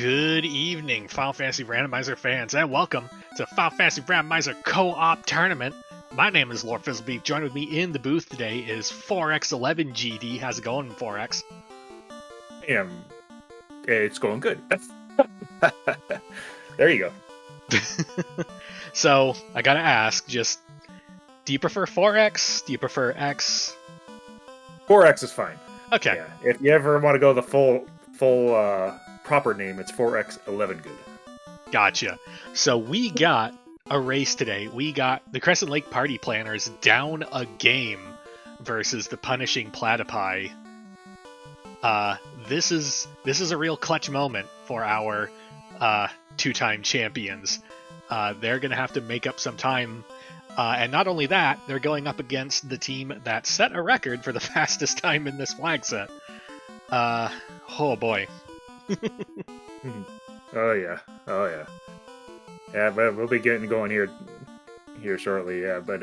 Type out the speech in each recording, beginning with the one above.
Good evening, Final Fantasy Randomizer fans, and welcome to Final Fantasy Randomizer Co-op Tournament. My name is Lord Fizzlebeef. Joining with me in the booth today is 4x11GD. How's it going, 4x? It's going good. There you go. So, I gotta ask, do you prefer 4x? Do you prefer X? 4X is fine. Okay. Yeah. If you ever want to go the full proper name, it's 4x11 good. Gotcha. So we got a race today. We got the Crescent Lake Party Planners down a game versus the Punishing Platypi. This is a real clutch moment for our two-time champions. They're gonna have to make up some time, and not only that, they're going up against the team that set a record for the fastest time in this flag set. Oh boy. Oh yeah. Yeah, but we'll be getting going here shortly. Yeah, but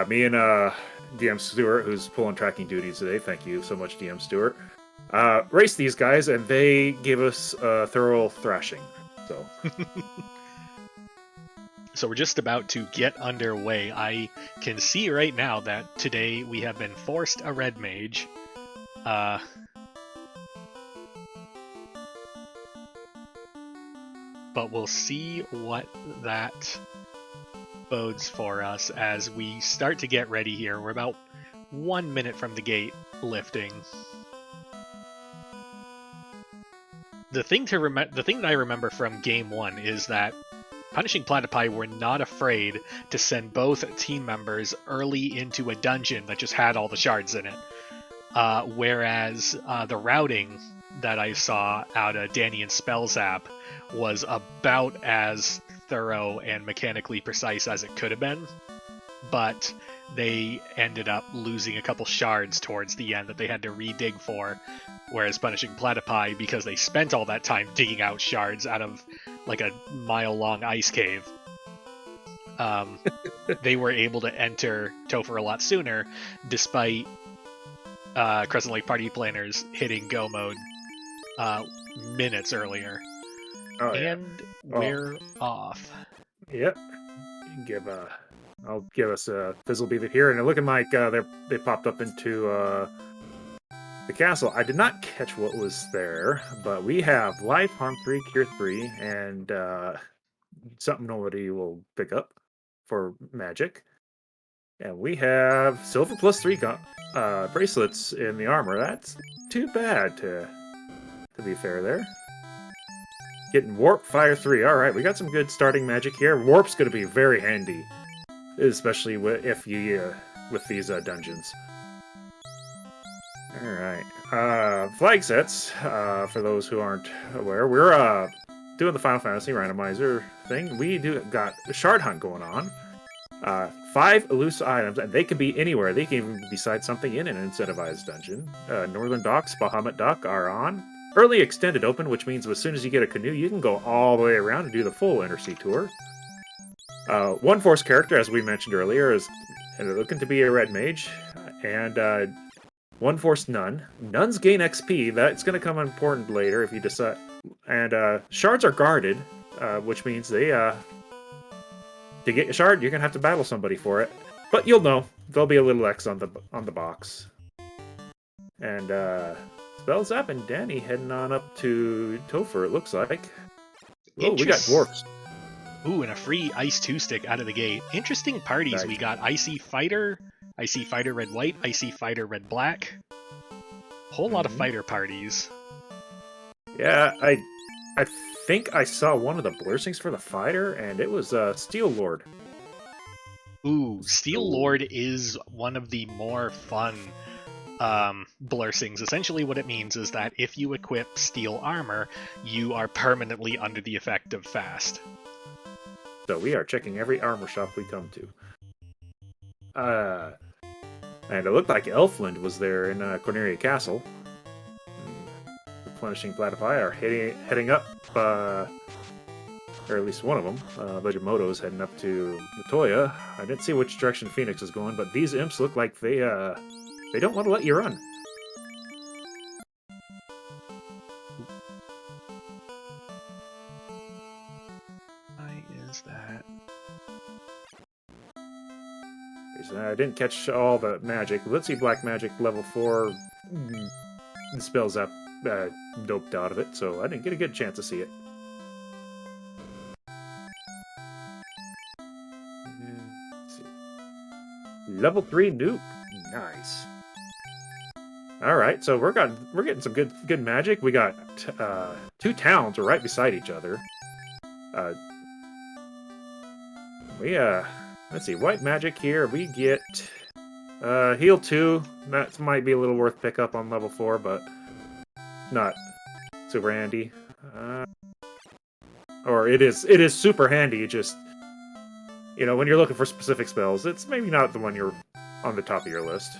me and DM Stewart, who's pulling tracking duties today. Thank you so much, DM Stewart. Raced these guys, and they gave us a thorough thrashing. So. So we're just about to get underway. I can see right now that today we have been forced a red mage. But we'll see what that bodes for us as we start to get ready here. We're about 1 minute from the gate lifting. The thing that I remember from game 1 is that Punishing Platypi were not afraid to send both team members early into a dungeon that just had all the shards in it. Whereas the routing that I saw out of Danny and Spellzap was about as thorough and mechanically precise as it could have been, but they ended up losing a couple shards towards the end that they had to redig for, whereas Punishing Platypi, because they spent all that time digging out shards out of like a mile-long ice cave, they were able to enter Topher a lot sooner, despite Crescent Lake Party Planners hitting go mode minutes earlier. Oh, yeah. And we're off. Yep. I'll give us a Fizzlebeef here, and it looking like they popped up into the castle. I did not catch what was there, but we have Life, Harm 3, Cure 3, and something nobody will pick up for magic. And we have Silver plus 3 bracelets in the armor. That's too bad, to be fair there. Getting Warp, Fire 3. Alright, we got some good starting magic here. Warp's going to be very handy, especially with these dungeons. Alright. Flag sets, for those who aren't aware, we're doing the Final Fantasy randomizer thing. We got a shard hunt going on. 5 elusive items, and they can be anywhere. They can even be beside something in an incentivized dungeon. Northern Docks, Bahamut Dock are on. Early extended open, which means as soon as you get a canoe, you can go all the way around and do the full Undersea tour. One Force character, as we mentioned earlier, is looking to be a red mage, and One Force Nun. Nuns gain XP. That's going to come important later if you decide. And shards are guarded, which means they to get a shard, you're going to have to battle somebody for it. But you'll know. There'll be a little X on the box. And Spellzap and Danny heading on up to Topher, it looks like. Oh, we got dwarfs. Ooh, and a free Ice 2-stick out of the gate. Interesting parties. Nice. We got Icy Fighter Red-White, Icy Fighter Red-Black. Whole lot of fighter parties. Yeah, I think I saw one of the blessings for the fighter, and it was Steel Lord. Ooh, Steel Lord is one of the more fun blessings. Essentially what it means is that if you equip steel armor, you are permanently under the effect of fast. So we are checking every armor shop we come to. And it looked like Elfland was there in Corneria Castle. The Punishing Platypi are heading up, or at least one of them. Vegimoto's heading up to Matoya. I didn't see which direction Phoenix is going, but these imps look like they don't want to let you run. is that? I didn't catch all the magic. Let's see, black magic level 4 spells up doped out of it, so I didn't get a good chance to see it. Let's see. Level 3 nuke. Nice. All right, so we're getting some good magic. We got 2 towns are right beside each other. Let's see, white magic here. We get heal 2. That might be a little worth pickup on level 4, but not super handy. Or it is super handy. Just when you're looking for specific spells, it's maybe not the one you're on the top of your list.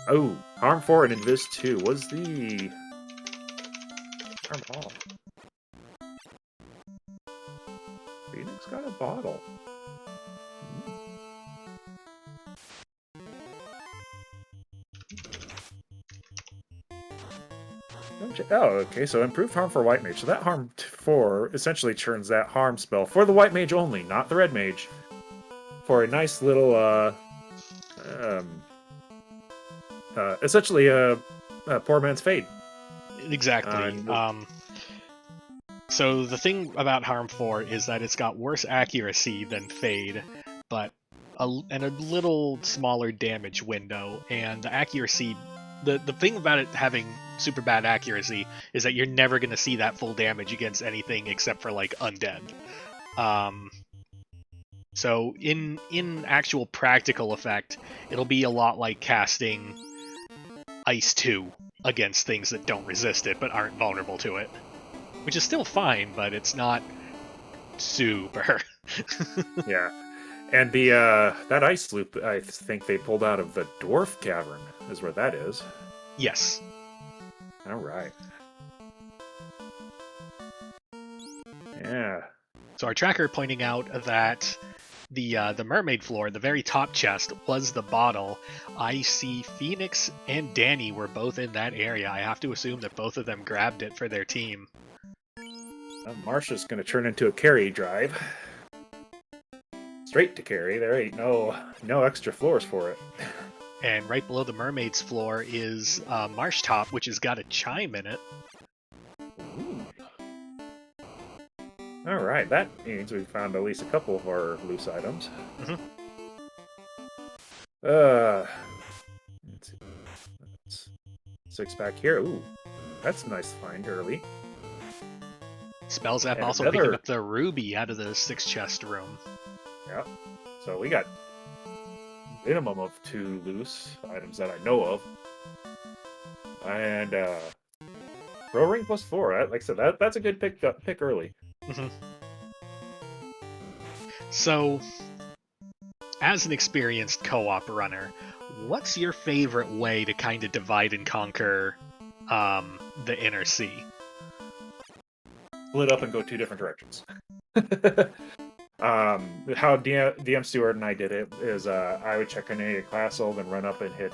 Oh, Harm 4 and Invis 2 was the Harm all. Phoenix got a bottle. Oh, okay, so improved harm for White Mage. So that Harm 4 essentially turns that harm spell for the White Mage only, not the Red Mage, for a nice little, essentially a poor man's fade. Exactly. So the thing about Harm 4 is that it's got worse accuracy than Fade, but a little smaller damage window, and the accuracy... The thing about it having super bad accuracy is that you're never going to see that full damage against anything except for, like, undead. So in actual practical effect, it'll be a lot like casting Ice 2 against things that don't resist it but aren't vulnerable to it. Which is still fine, but it's not super. Yeah. And the that ice loop, I think they pulled out of the Dwarf Cavern, is where that is. Yes. All right. Yeah. So our tracker pointing out that the mermaid floor, the very top chest, was the bottle. I see Phoenix and Danny were both in that area. I have to assume that both of them grabbed it for their team. Marsha's going to turn into a carry drive. Straight to carry. There ain't no extra floors for it. And right below the mermaid's floor is Marsh Top, which has got a chime in it. Ooh. All right, that means we found at least a couple of our loose items. Mm-hmm. Let's see. That's 6 back here. Ooh, that's a nice find early. Spells app also picking up the ruby out of the 6 chest room. Yeah, so we got minimum of 2 loose items that I know of, and Pro Ring +4. Like I said, that's a good pick early. Mm-hmm. So, as an experienced co-op runner, what's your favorite way to kind of divide and conquer the Inner Sea? Split up and go 2 different directions. How DM Stewart and I did it is I would check Canadian Castle, then run up and hit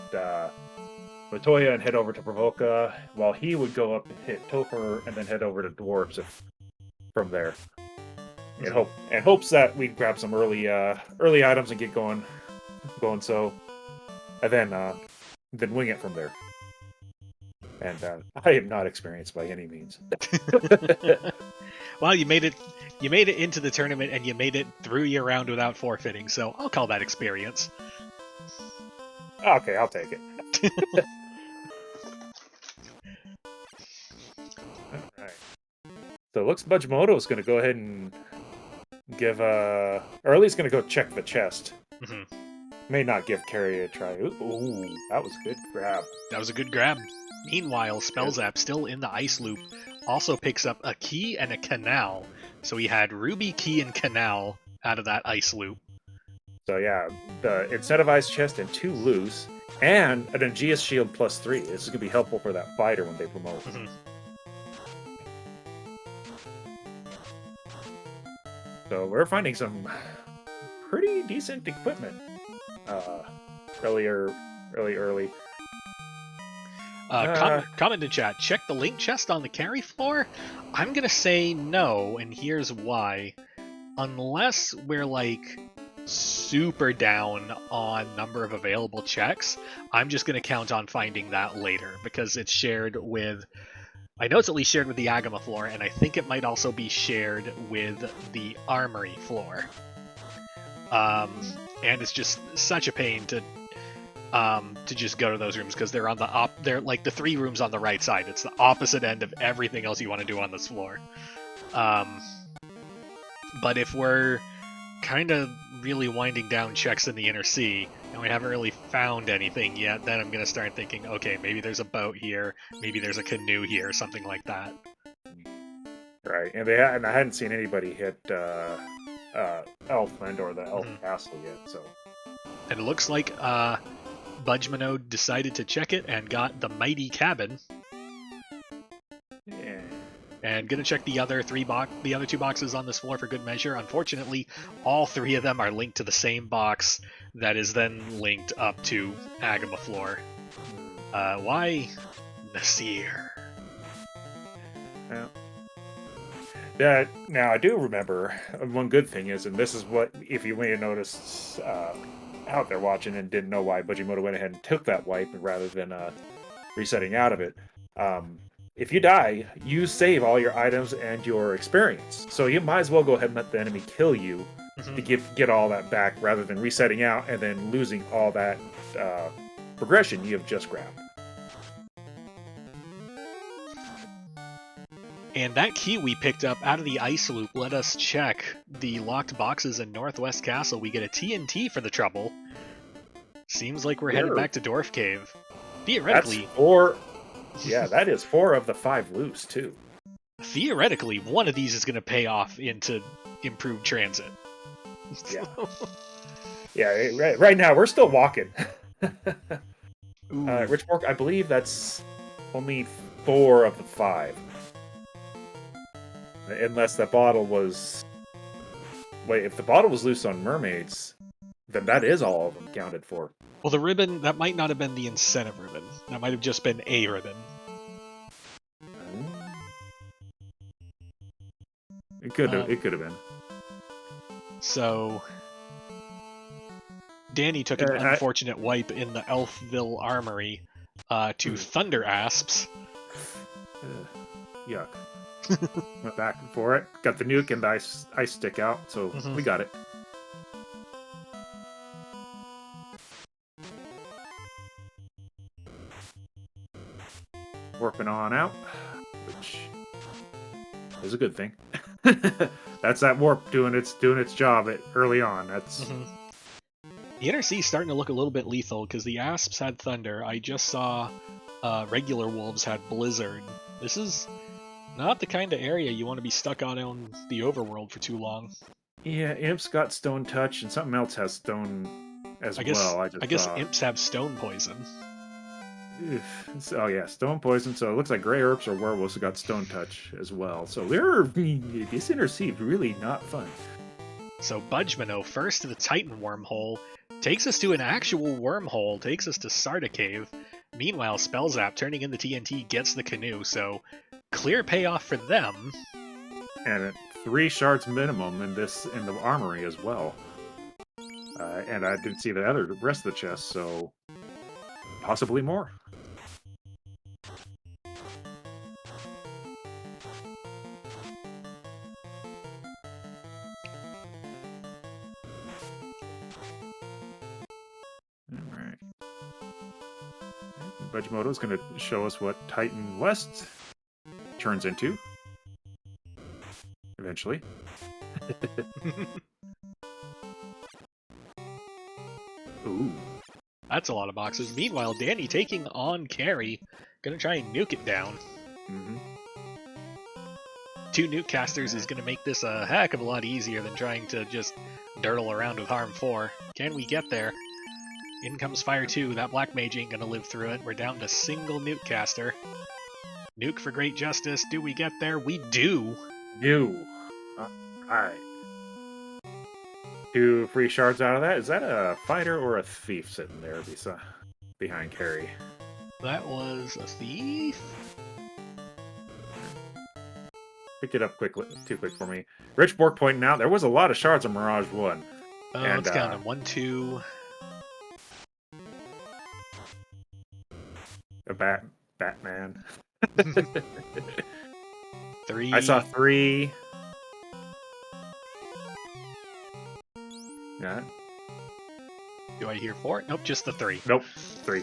Latoya and head over to Provoca, while he would go up and hit Topher and then head over to Dwarves from there. In hopes that we'd grab some early items and get going. So, and then wing it from there. And I am not experienced by any means. Well, you made it into the tournament, and you made it through your round without forfeiting, so I'll call that experience. Okay, I'll take it. Alright. So it looks Budgemoto is going to go ahead and give or at least going to go check the chest. Mm-hmm. May not give Carrie a try. Ooh, that was a good grab. That was a good grab. Meanwhile, Spellzap, still in the ice loop, also picks up a key and a canal. So he had Ruby, Key, and Canal out of that ice loop. So yeah, the incentivized chest and 2 loose, and an Aegeus Shield +3. This is going to be helpful for that fighter when they promote. Mm-hmm. So we're finding some pretty decent equipment early. Comment in chat. Check the link chest on the carry floor? I'm going to say no, and here's why. unless we're like super down on number of available checks, I'm just going to count on finding that later because it's shared with. I know it's at least shared with the Agama floor, and I think it might also be shared with the Armory floor. And it's just such a pain to just go to those rooms because they're on the they're like the 3 rooms on the right side. It's the opposite end of everything else you want to do on this floor. But if we're kind of really winding down checks in the Inner Sea and we haven't really found anything yet, then I'm gonna start thinking, okay, maybe there's a boat here, maybe there's a canoe here, something like that. Right, and I hadn't seen anybody hit Elfland or the Elf Castle yet, so. And it looks like Budgmano decided to check it and got the Mighty Cabin. Yeah. And gonna check the other 2 boxes on this floor for good measure. Unfortunately, all 3 of them are linked to the same box that is then linked up to Agama floor. Why Nasir? Yeah. Now I do remember one good thing is, and this is what, if you may have noticed out there watching and didn't know why Budgimoto went ahead and took that wipe rather than resetting out of it. If you die, you save all your items and your experience. So you might as well go ahead and let the enemy kill you to get all that back rather than resetting out and then losing all that progression you have just grabbed. And that key we picked up out of the ice loop let us check the locked boxes in Northwest Castle. We get a TNT for the trouble. Seems like we're headed back to Dwarf Cave. Theoretically... That's 4... Yeah, that is 4 of the 5 loose, too. Theoretically, one of these is going to pay off into improved transit. Yeah. Yeah, right now, we're still walking. Richborg, I believe that's only 4 of the 5. Unless that bottle was... Wait, if the bottle was loose on mermaids, then that is all of them counted for. Well, the ribbon, that might not have been the incentive ribbon. That might have just been a ribbon. It could have been. So, Danny took an unfortunate wipe in the Elfville Armory to Thunder Asps. Yuck. Went back for it. Got the nuke and the ice stick out, so we got it. Warping on out, which is a good thing. That's that warp doing its job early on. That's The Inner Sea is starting to look a little bit lethal because the Asps had Thunder. I just saw regular Wolves had Blizzard. This is not the kind of area you want to be stuck on the overworld for too long. Yeah, Imps got Stone Touch, and something else has Stone as well. I guess Imps have Stone Poison. Oh yeah, Stone Poison. So it looks like Grey Herbs or Werewolves have got Stone Touch as well. So this Inner Sea really not fun. So Budgmano, first to the Titan wormhole, takes us to an actual wormhole, takes us to Sarda Cave. Meanwhile, Spellzap, turning in the TNT, gets the canoe, so clear payoff for them. And at 3 shards minimum in the armory as well. And I didn't see the rest of the chest, so possibly more. Alright. Budgimoto is going to show us what Titan West turns into. Eventually. Ooh. That's a lot of boxes. Meanwhile, Danny taking on Carrie. Gonna try and nuke it down. 2 nuke casters is gonna make this a heck of a lot easier than trying to just dirtle around with Harm 4. Can we get there? In comes Fire 2. That Black Mage ain't gonna live through it. We're down to single nuke caster. Nuke for great justice. Do we get there? We do. Alright. 2 free shards out of that. Is that a fighter or a thief sitting there behind Carrie? That was a thief. Picked it up quickly, too quick for me. Rich Bork pointing out there was a lot of shards on Mirage 1. Let's count them. 1, 2. A Batman. 3. I saw 3. Yeah. Do I hear 4? Nope, just the 3. Nope. 3.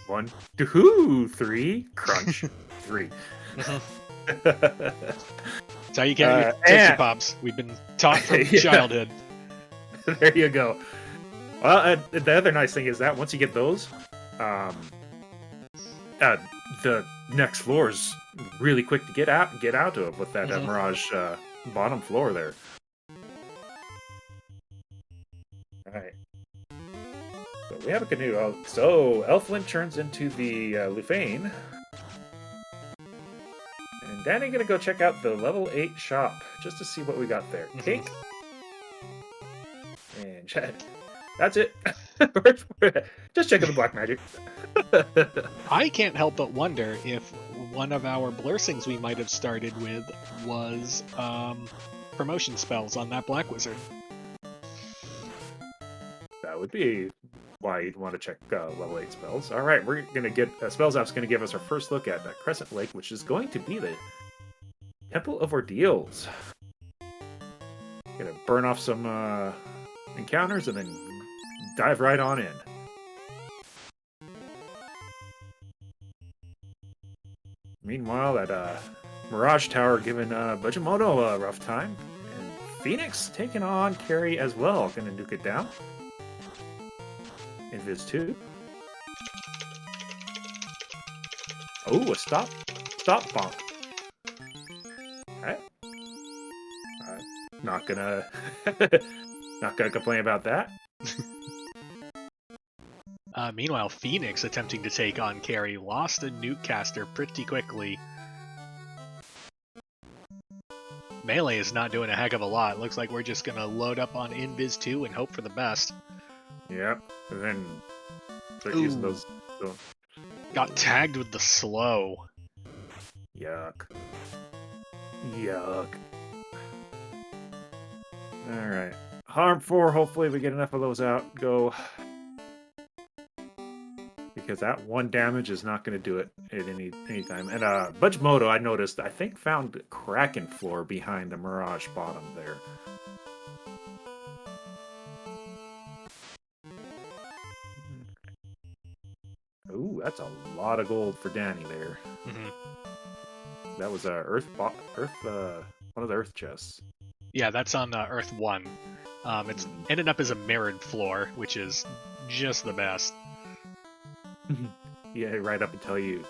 1, 2, 3. Crunch. 3. That's how you get your Tootsie Pops. We've been taught from childhood. There you go. Well, the other nice thing is that once you get those, the next floor is really quick to get out of with that Mirage bottom floor there. All right. So we have a canoe. So Elflin turns into the Lufane. And Danny gonna go check out the level 8 shop just to see what we got there. Cake. And that's it. Just checking the black magic. I can't help but wonder if one of our Blursings we might have started with was promotion spells on that Black Wizard. That would be why you'd want to check level 8 spells. All right, we're going to get... Spells App's going to give us our first look at Crescent Lake, which is going to be the Temple of Ordeals. Going to burn off some encounters and then dive right on in. Meanwhile, that Mirage Tower giving Bujimoto a rough time. And Phoenix taking on Carrie as well. Gonna nuke it down. Invis 2. Oh, a stop bonk. Okay. Not gonna not gonna complain about that. Meanwhile, Phoenix, attempting to take on Carrie, lost a nuke caster pretty quickly. Melee is not doing a heck of a lot. Looks like we're just going to load up on Invis 2 and hope for the best. Yep, and then start using those... Got tagged with the slow. Yuck. Yuck. Alright. Harm 4, hopefully we get enough of those out. Go... Because that 1 damage is not going to do it at any time. And Bujimoto, I noticed, I think found Kraken floor behind the Mirage bottom there. Ooh, that's a lot of gold for Danny there. That was one of the Earth chests. Yeah, that's on Earth 1. It's ended up as a mirrored floor, which is just the best. Yeah, right up until you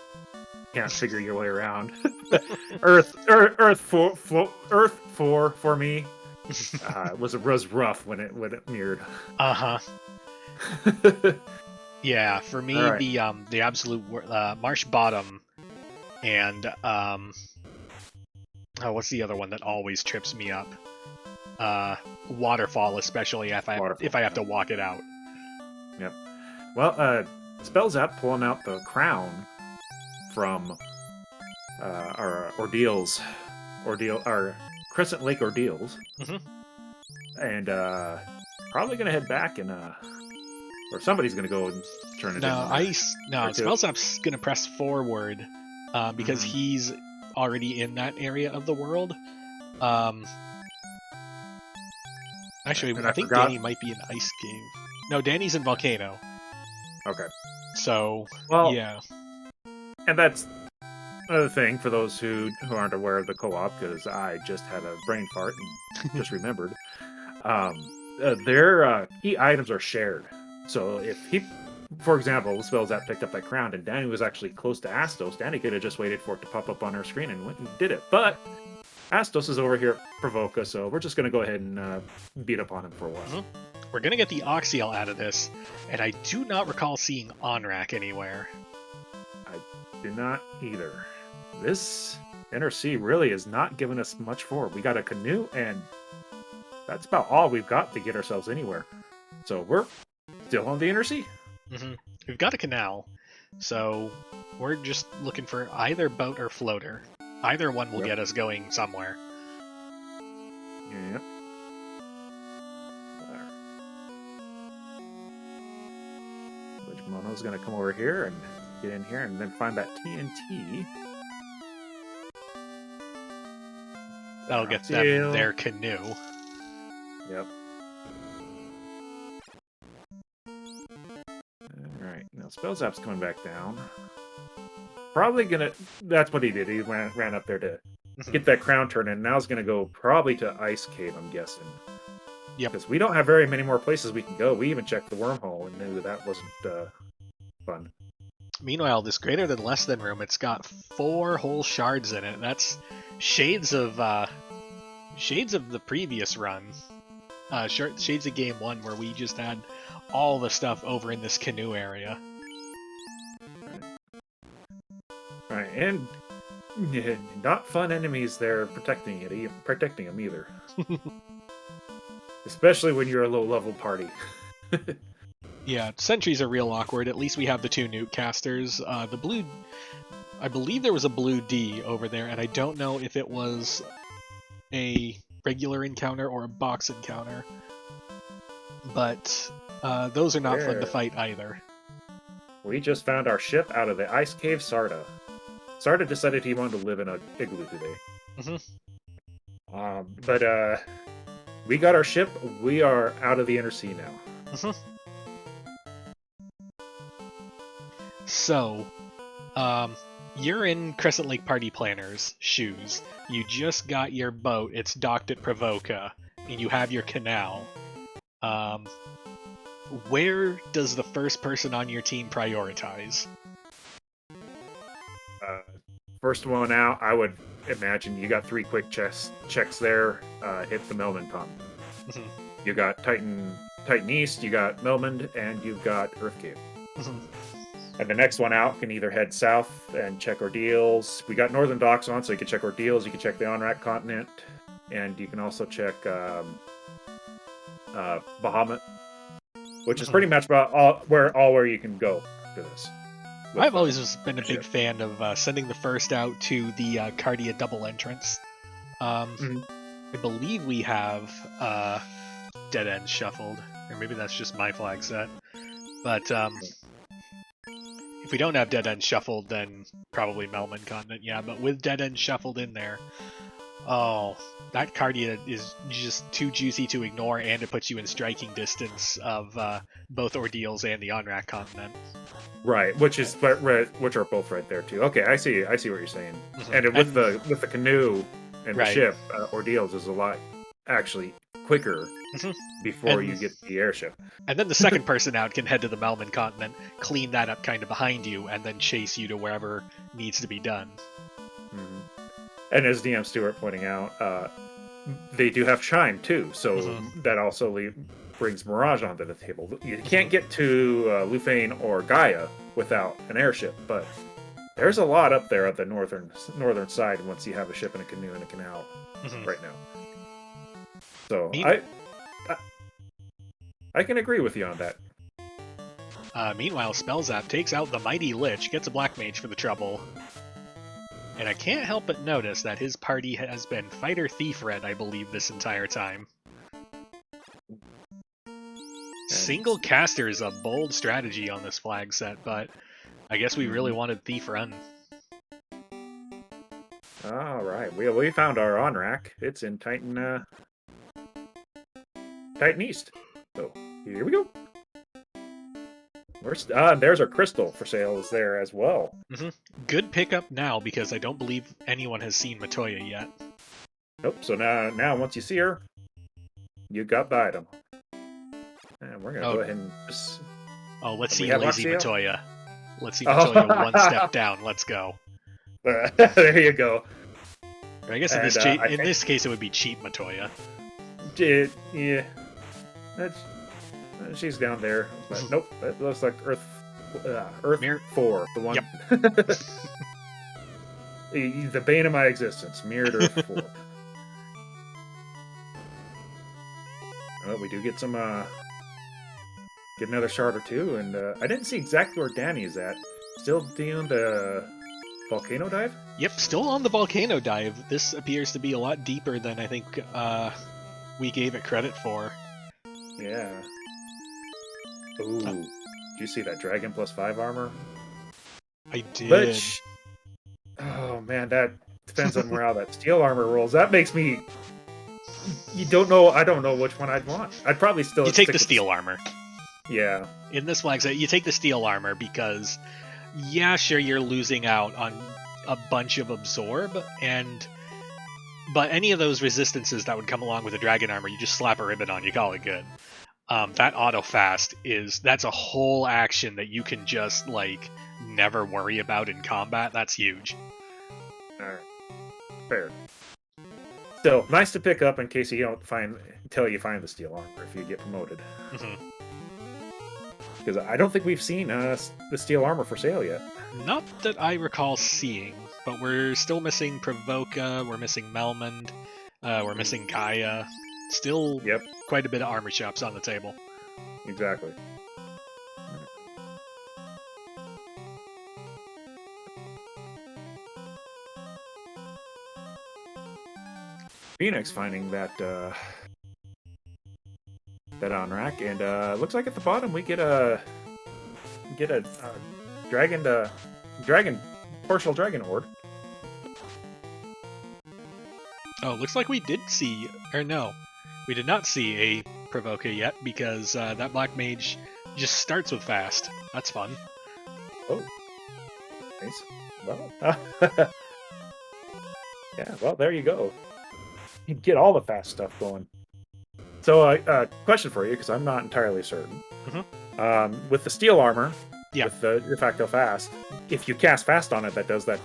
can't figure your way around. Earth 4 for me was rough when it mirrored. Yeah, for me, right. The absolute Marsh Bottom and what's the other one that always trips me up? Waterfall, especially if I have to walk it out. Yep. Well, Spells App pulling out the crown from our our Crescent Lake Ordeals, and probably gonna head back and or somebody's gonna go and turn it in. Spells App's gonna press forward because he's already in that area of the world. Actually, I think Danny might be in Ice Cave. No, Danny's in Volcano. Okay. So, yeah. And that's another thing for those who aren't aware of the co-op, because I just had a brain fart and just remembered. Their key items are shared. So if for example, Spells that picked up that crown and Danny was actually close to Astos, Danny could have just waited for it to pop up on her screen and went and did it. But Astos is over here at Provoca, so we're just going to go ahead and beat up on him for a while. We're going to get the Oxiel out of this, and I do not recall seeing Onrak anywhere. I do not either. This NRC really is not giving us much forward. We got a canoe, and that's about all we've got to get ourselves anywhere. So we're still on the NRC. We've got a canal, so we're just looking for either boat or floater. Either one will Yep. get us going somewhere. Yeah. Which Mono's gonna come over here and get in here and then find that TNT. That'll get them Seal. their canoe. Yep. Alright, now Spellzap's coming back down. Probably gonna... That's what he did. He ran up there to get that crown turn, and now he's gonna go probably to Ice Cave, I'm guessing. Yep. Because we don't have very many more places we can go. We even checked the wormhole and knew that wasn't fun. Meanwhile, this greater than less than room, it's got 4 whole shards in it. That's shades of the previous run. Shades of Game 1, where we just had all the stuff over in this canoe area. Alright, and not fun enemies there protecting them either. Especially when you're a low-level party. Yeah, sentries are real awkward. At least we have the 2 nuke casters. The blue... I believe there was a blue D over there, and I don't know if it was a regular encounter or a box encounter. But those are not fun to fight either. We just found our ship out of the ice cave Sarda. Sarda decided he wanted to live in a igloo today. But we got our ship. We are out of the inner sea now. So, you're in Crescent Lake Party Planner's shoes. You just got your boat. It's docked at Provoca, and you have your canal. Where does the first person on your team prioritize? First one out, I would imagine you got 3 quick checks there. Hit the Melman continent. You got Titan East, you got Melman, and you've got Earth Cave. And the next one out can either head south and check Ordeals. We got Northern Docks on, so you can check Ordeals, you can check the Onrak continent, and you can also check Bahamut, which is pretty much about where you can go for this. I've always been a big fan of sending the first out to the Cardia double entrance. I believe we have Dead End shuffled, or maybe that's just my flag set. But if we don't have Dead End shuffled, then probably Melman Continent, yeah. But with Dead End shuffled in there, oh, that Cardia is just too juicy to ignore, and it puts you in striking distance of both Ordeals and the Onrak Continent. Right, which are both right there too. Okay, I see what you're saying. And with the canoe and the ship, Ordeals is a lot actually quicker before you get the airship. And then the second person out can head to the Melman Continent, clean that up kind of behind you, and then chase you to wherever needs to be done. And as DM Stewart pointing out, they do have Chime too, so that also brings Mirage onto the table. You can't get to Lufane or Gaia without an airship, but there's a lot up there at the northern side once you have a ship and a canoe and a canal right now. So I can agree with you on that. Meanwhile, Spellzap takes out the Mighty Lich, gets a Black Mage for the trouble. And I can't help but notice that his party has been Fighter Thief Red, I believe, this entire time. Single caster is a bold strategy on this flag set, but I guess we really wanted Thief Run. Alright, we found our Onrak. It's in Titan East. So, here we go. There's our crystal for sale is there as well. Good pickup now, because I don't believe anyone has seen Matoya yet. Nope, so now once you see her, you got the item. And we're going to go ahead and just... Oh, let's see Lazy Matoya. Let's see Matoya one step down. Let's go. There you go. I guess in this case it would be cheap Matoya. Yeah. She's down there. But nope, it looks like Earth 4. The one... Yep. The bane of my existence. Mirrored Earth 4. Well, we do get some... Get another shard or two, and I didn't see exactly where Danny is at. Still doing the volcano dive? Yep, still on the volcano dive. This appears to be a lot deeper than I think we gave it credit for. Yeah. Ooh. Did you see that dragon +5 armor? I did. Which... Oh man, that depends on how that steel armor rolls. That makes me... You don't know... I don't know which one I'd want. I'd probably still... You take the steel armor. Yeah. In this flag set, you take the steel armor because, yeah, sure, you're losing out on a bunch of absorb, but any of those resistances that would come along with the dragon armor, you just slap a ribbon on, you call it good. That auto fast that's a whole action that you can just like never worry about in combat. That's huge. Alright. Fair. Still, nice to pick up in case you don't find until you find the steel armor if you get promoted. Because I don't think we've seen the steel armor for sale yet. Not that I recall seeing, but we're still missing Provoca, we're missing Melmond, we're missing Gaia. Still quite a bit of armor shops on the table. Exactly. Phoenix finding that on rack, and looks like at the bottom we get a partial dragon horde. Oh, looks like we did see, or no, we did not see a Provoca yet because that black mage just starts with fast. That's fun. Oh, nice. Well, yeah. Well, there you go. You get all the fast stuff going. So, question for you, because I'm not entirely certain. With the steel armor, with the de facto fast, if you cast fast on it, that does that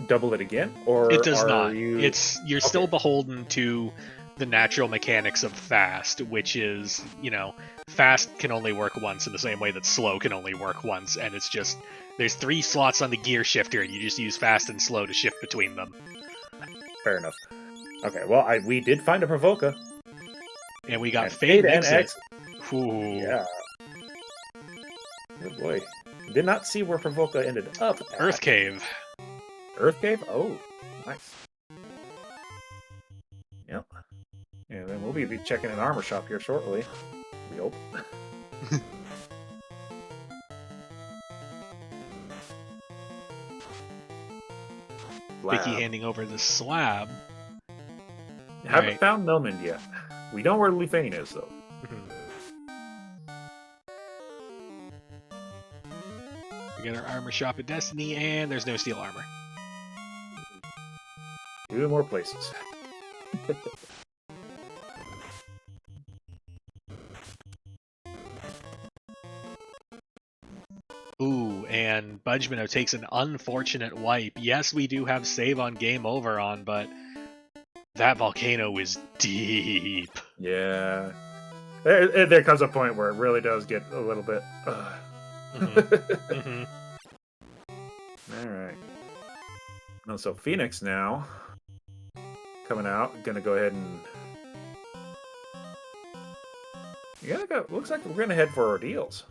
double it again, or it does not. You're still beholden to the natural mechanics of fast, which is, fast can only work once in the same way that slow can only work once, and it's just there's 3 slots on the gear shifter, and you just use fast and slow to shift between them. Fair enough. Okay, well, we did find a Provoca. And we got Fade Exit. Ooh. Yeah. Good boy. Did not see where Provoca ended up. Earth Cave. Earth Cave? Oh, nice. Yep. And then we'll be checking an armor shop here shortly. We hope. Vicky handing over the slab. Haven't found Melmond yet. We know where Lufane is, though. We got our armor shop at Destiny, and there's no steel armor. 2 more places. Ooh, and Budgemino takes an unfortunate wipe. Yes, we do have save on game over on, but that volcano is deep. Yeah. There comes a point where it really does get a little bit... Alright. So Phoenix now. Coming out. Gonna go ahead and... looks like we're gonna head for Ordeals.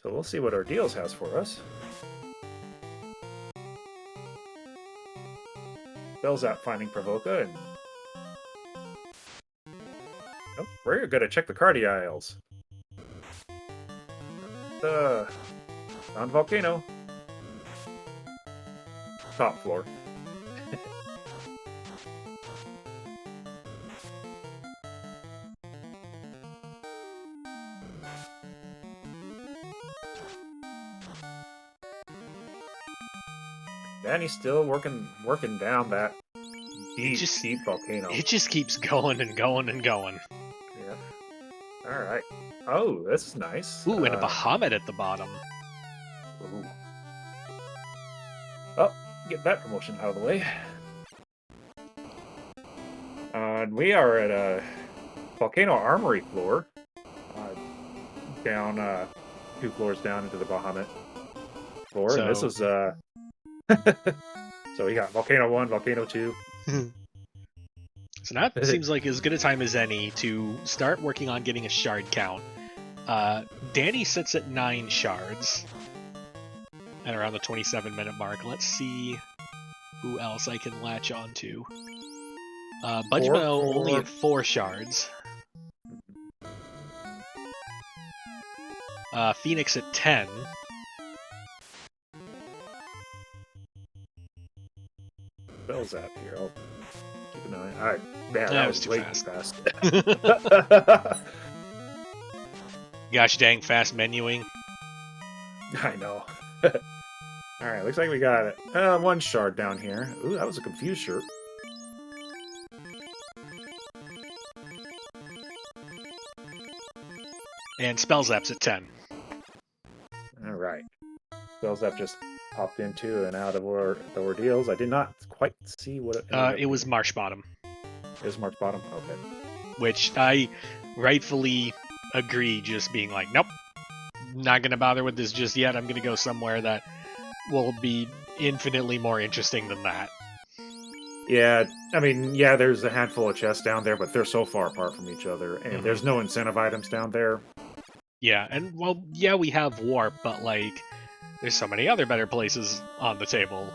So we'll see what Ordeals has for us. Bell's out finding Provoca, and we're gonna check the Cardi Isles. Found volcano. Top floor. Danny's still working down that deep volcano. It just keeps going and going and going. Yeah. All right. Oh, this is nice. Ooh, and a Bahamut at the bottom. Ooh. Oh, get that promotion out of the way. And we are at a Volcano Armory floor. Down 2 floors down into the Bahamut floor. And this is... So we got Volcano 1, Volcano 2. So now it seems like as good a time as any to start working on getting a shard count. Danny sits at 9 shards. and around the 27-minute mark. Let's see who else I can latch onto. Budgemo only at 4 shards. Phoenix at 10. Bell's out here. I'll keep an eye. All right. Man, That was too way fast. too fast. Gosh dang fast menuing. I know. All right, looks like we got 1 shard down here. Ooh, that was a confused shirt. And Spellzap's at 10. All right. Spellzap just popped into and out of the ordeals. I did not quite see what it was Marsh Bottom. It was Marsh Bottom? Okay. Which I rightfully agree, just being like, nope, not going to bother with this just yet. I'm going to go somewhere that will be infinitely more interesting than that. Yeah, I mean, yeah, there's a handful of chests down there, but they're so far apart from each other, and there's no incentive items down there. Yeah, and well, yeah, we have Warp, but like, there's so many other better places on the table.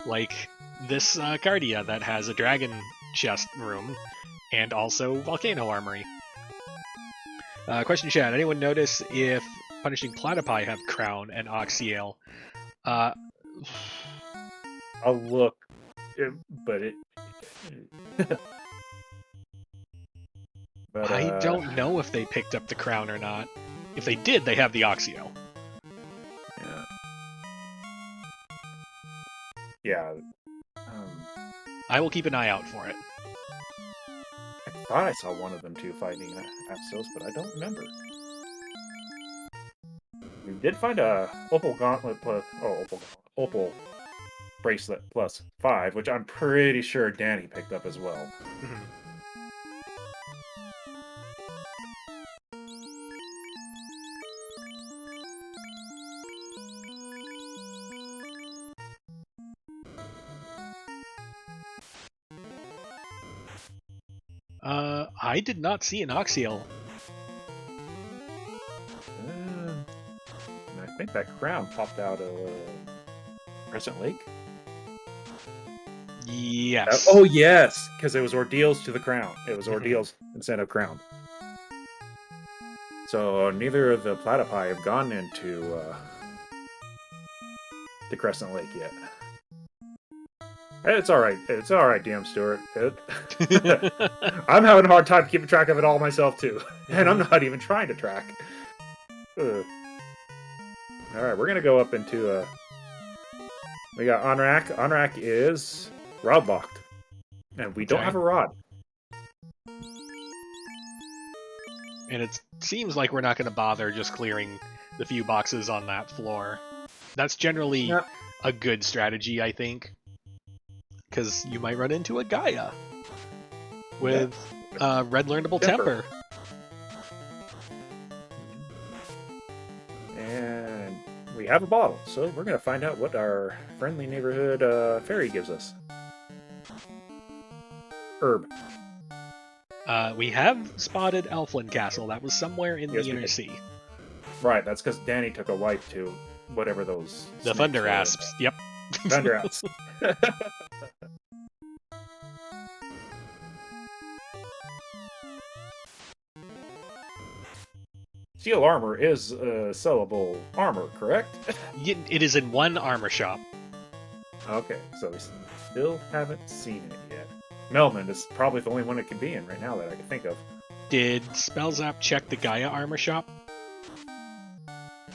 Like this Cardia that has a dragon chest room, and also Volcano Armory. Question chat, anyone notice if Punishing Platypi have Crown and Oxyale? I'll look, but it... but, I don't know if they picked up the Crown or not. If they did, they have the Oxyale. Yeah. Yeah. I will keep an eye out for it. I thought I saw one of them two fighting Apsos, but I don't remember. We did find a Opal Gauntlet plus... Oh, Opal Bracelet plus 5, which I'm pretty sure Danny picked up as well. I did not see an Oxyale. I think that crown popped out of Crescent Lake. Yes. Oh, yes, because it was ordeals to the crown. It was ordeals instead of crown. So neither of the Platypi have gone into the Crescent Lake yet. It's all right. It's all right, DM Stewart. I'm having a hard time keeping track of it all myself too, and I'm not even trying to track. Ugh. All right, we're gonna go up into we got Onrak. Onrak is rod locked, and we don't have a rod. And it seems like we're not going to bother just clearing the few boxes on that floor. That's generally a good strategy, I think. Because you might run into a Gaia with red learnable temper. And we have a bottle, so we're going to find out what our friendly neighborhood fairy gives us. Herb. We have spotted Elflin Castle. That was somewhere in the Inner Sea. Right, that's because Danny took a wife to whatever those... The Thunder Asps, yep. Thunder Asps. Steel armor is sellable armor, correct? It is in one armor shop. Okay, so we still haven't seen it yet. Melman is probably the only one it can be in right now that I can think of. Did Spellzap check the Gaia armor shop?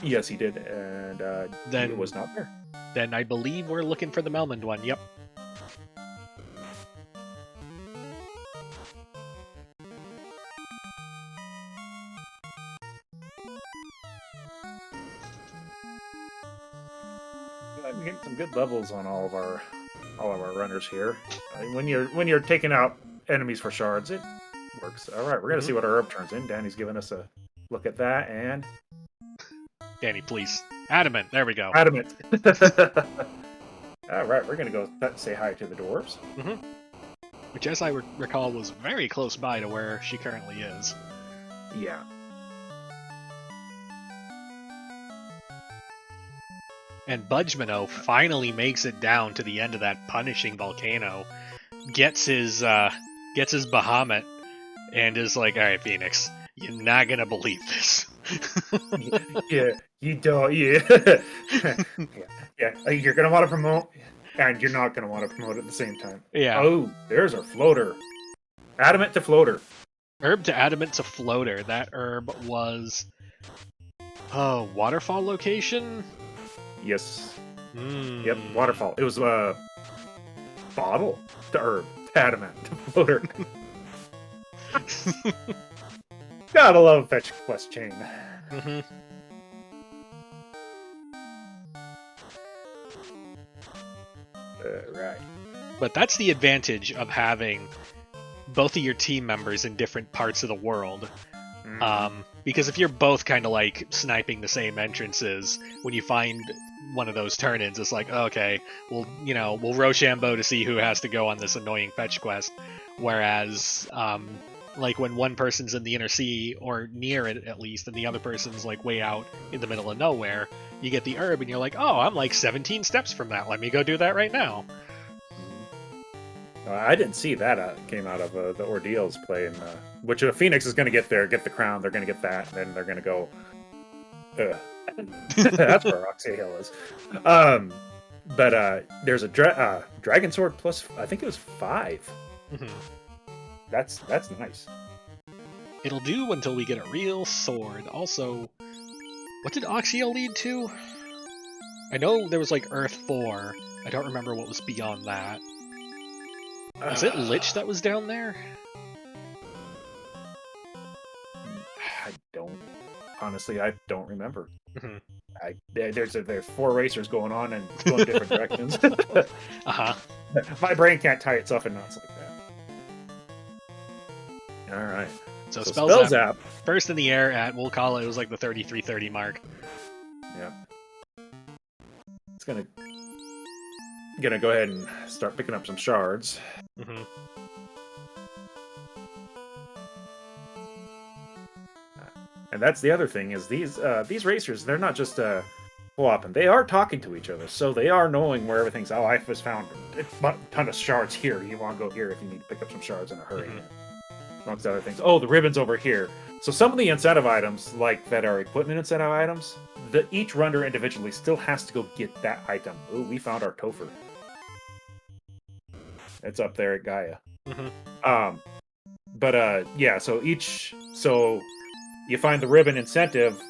Yes, he did, and then it was not there. Then I believe we're looking for the Melmond one, yep. I'm getting some good levels on all of our runners here. When you're taking out enemies for shards, it works. All right, we're gonna see what our herb turns in. Danny's giving us a look at that, and Danny, please, adamant. There we go. Adamant. All right, we're gonna go say hi to the dwarves. Which, as I recall, was very close by to where she currently is. Yeah. And Budgmano finally makes it down to the end of that punishing volcano, gets his Bahamut, and is like, "All right, Phoenix, you're not gonna believe this." Yeah, you don't. Yeah, yeah. You're gonna want to promote, and you're not gonna want to promote at the same time. Yeah. Oh, there's our floater. Adamant to floater. Herb to adamant to floater. That herb was waterfall location. Yes. Mm. Yep. Waterfall. It was bottle to herb to adamant to floater. Gotta love fetch quest chain. Mm-hmm. Right. But that's the advantage of having both of your team members in different parts of the world. Because if you're both kind of like sniping the same entrances, when you find one of those turn-ins, it's like, okay, we'll Rochambeau to see who has to go on this annoying fetch quest. Whereas, like when one person's in the inner sea, or near it at least, and the other person's like way out in the middle of nowhere, you get the herb and you're like, oh, I'm like 17 steps from that, let me go do that right now. I didn't see that came out of the Ordeals play, which Phoenix is going to get there, get the crown, they're going to get that, and then they're going to go... That's where Roxy Hill is. But there's a Dragon Sword plus, I think it was 5. Mm-hmm. That's nice. It'll do until we get a real sword. Also, what did Oxiel lead to? I know there was like Earth 4. I don't remember what was beyond that. Was it Lich that was down there? Honestly, I don't remember. Mm-hmm. There's 4 racers going on and going different directions. Uh-huh. My brain can't tie itself in knots like that. All right. So Spell Zap. First in the air at, we'll call it was like the 3330 mark. Yeah. It's gonna go ahead and start picking up some shards. Mm-hmm. And that's the other thing is these racers, they're not just co-oping. They are talking to each other, so they are knowing where everything's. Oh, I just found a ton of shards here. You want to go here if you need to pick up some shards in a hurry. Mm-hmm. Amongst other things. Oh, the ribbon's over here. So some of the incentive items, like that are equipment incentive items, each runner individually still has to go get that item. Ooh, we found our Topher. It's up there at Gaia. Mm-hmm. Yeah, so you find the ribbon incentive,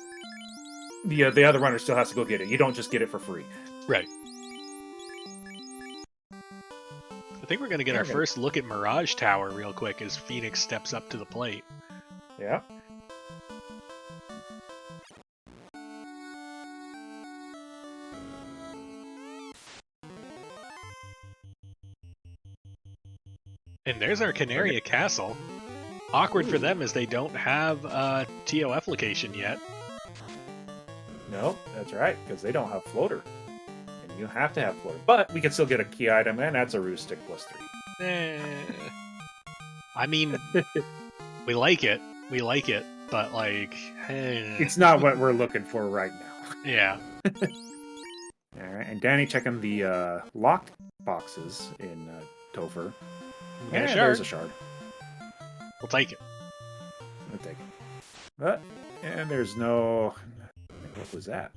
the other runner still has to go get it. You don't just get it for free. Right. I think we're going to get our first look at Mirage Tower real quick as Phoenix steps up to the plate. Yeah. And there's our Canaria Castle. Awkward for them as they don't have a TOF location yet. No, that's right, because they don't have floater. And you have to have floater. But we can still get a key item, and that's a Roo Stick plus 3. I mean, we like it, but like... It's not what we're looking for right now. Yeah. Alright, and Danny checking the locked boxes in Topher. Yeah, there's a shard. We'll take it. We'll take it. But, and there's no... What was that?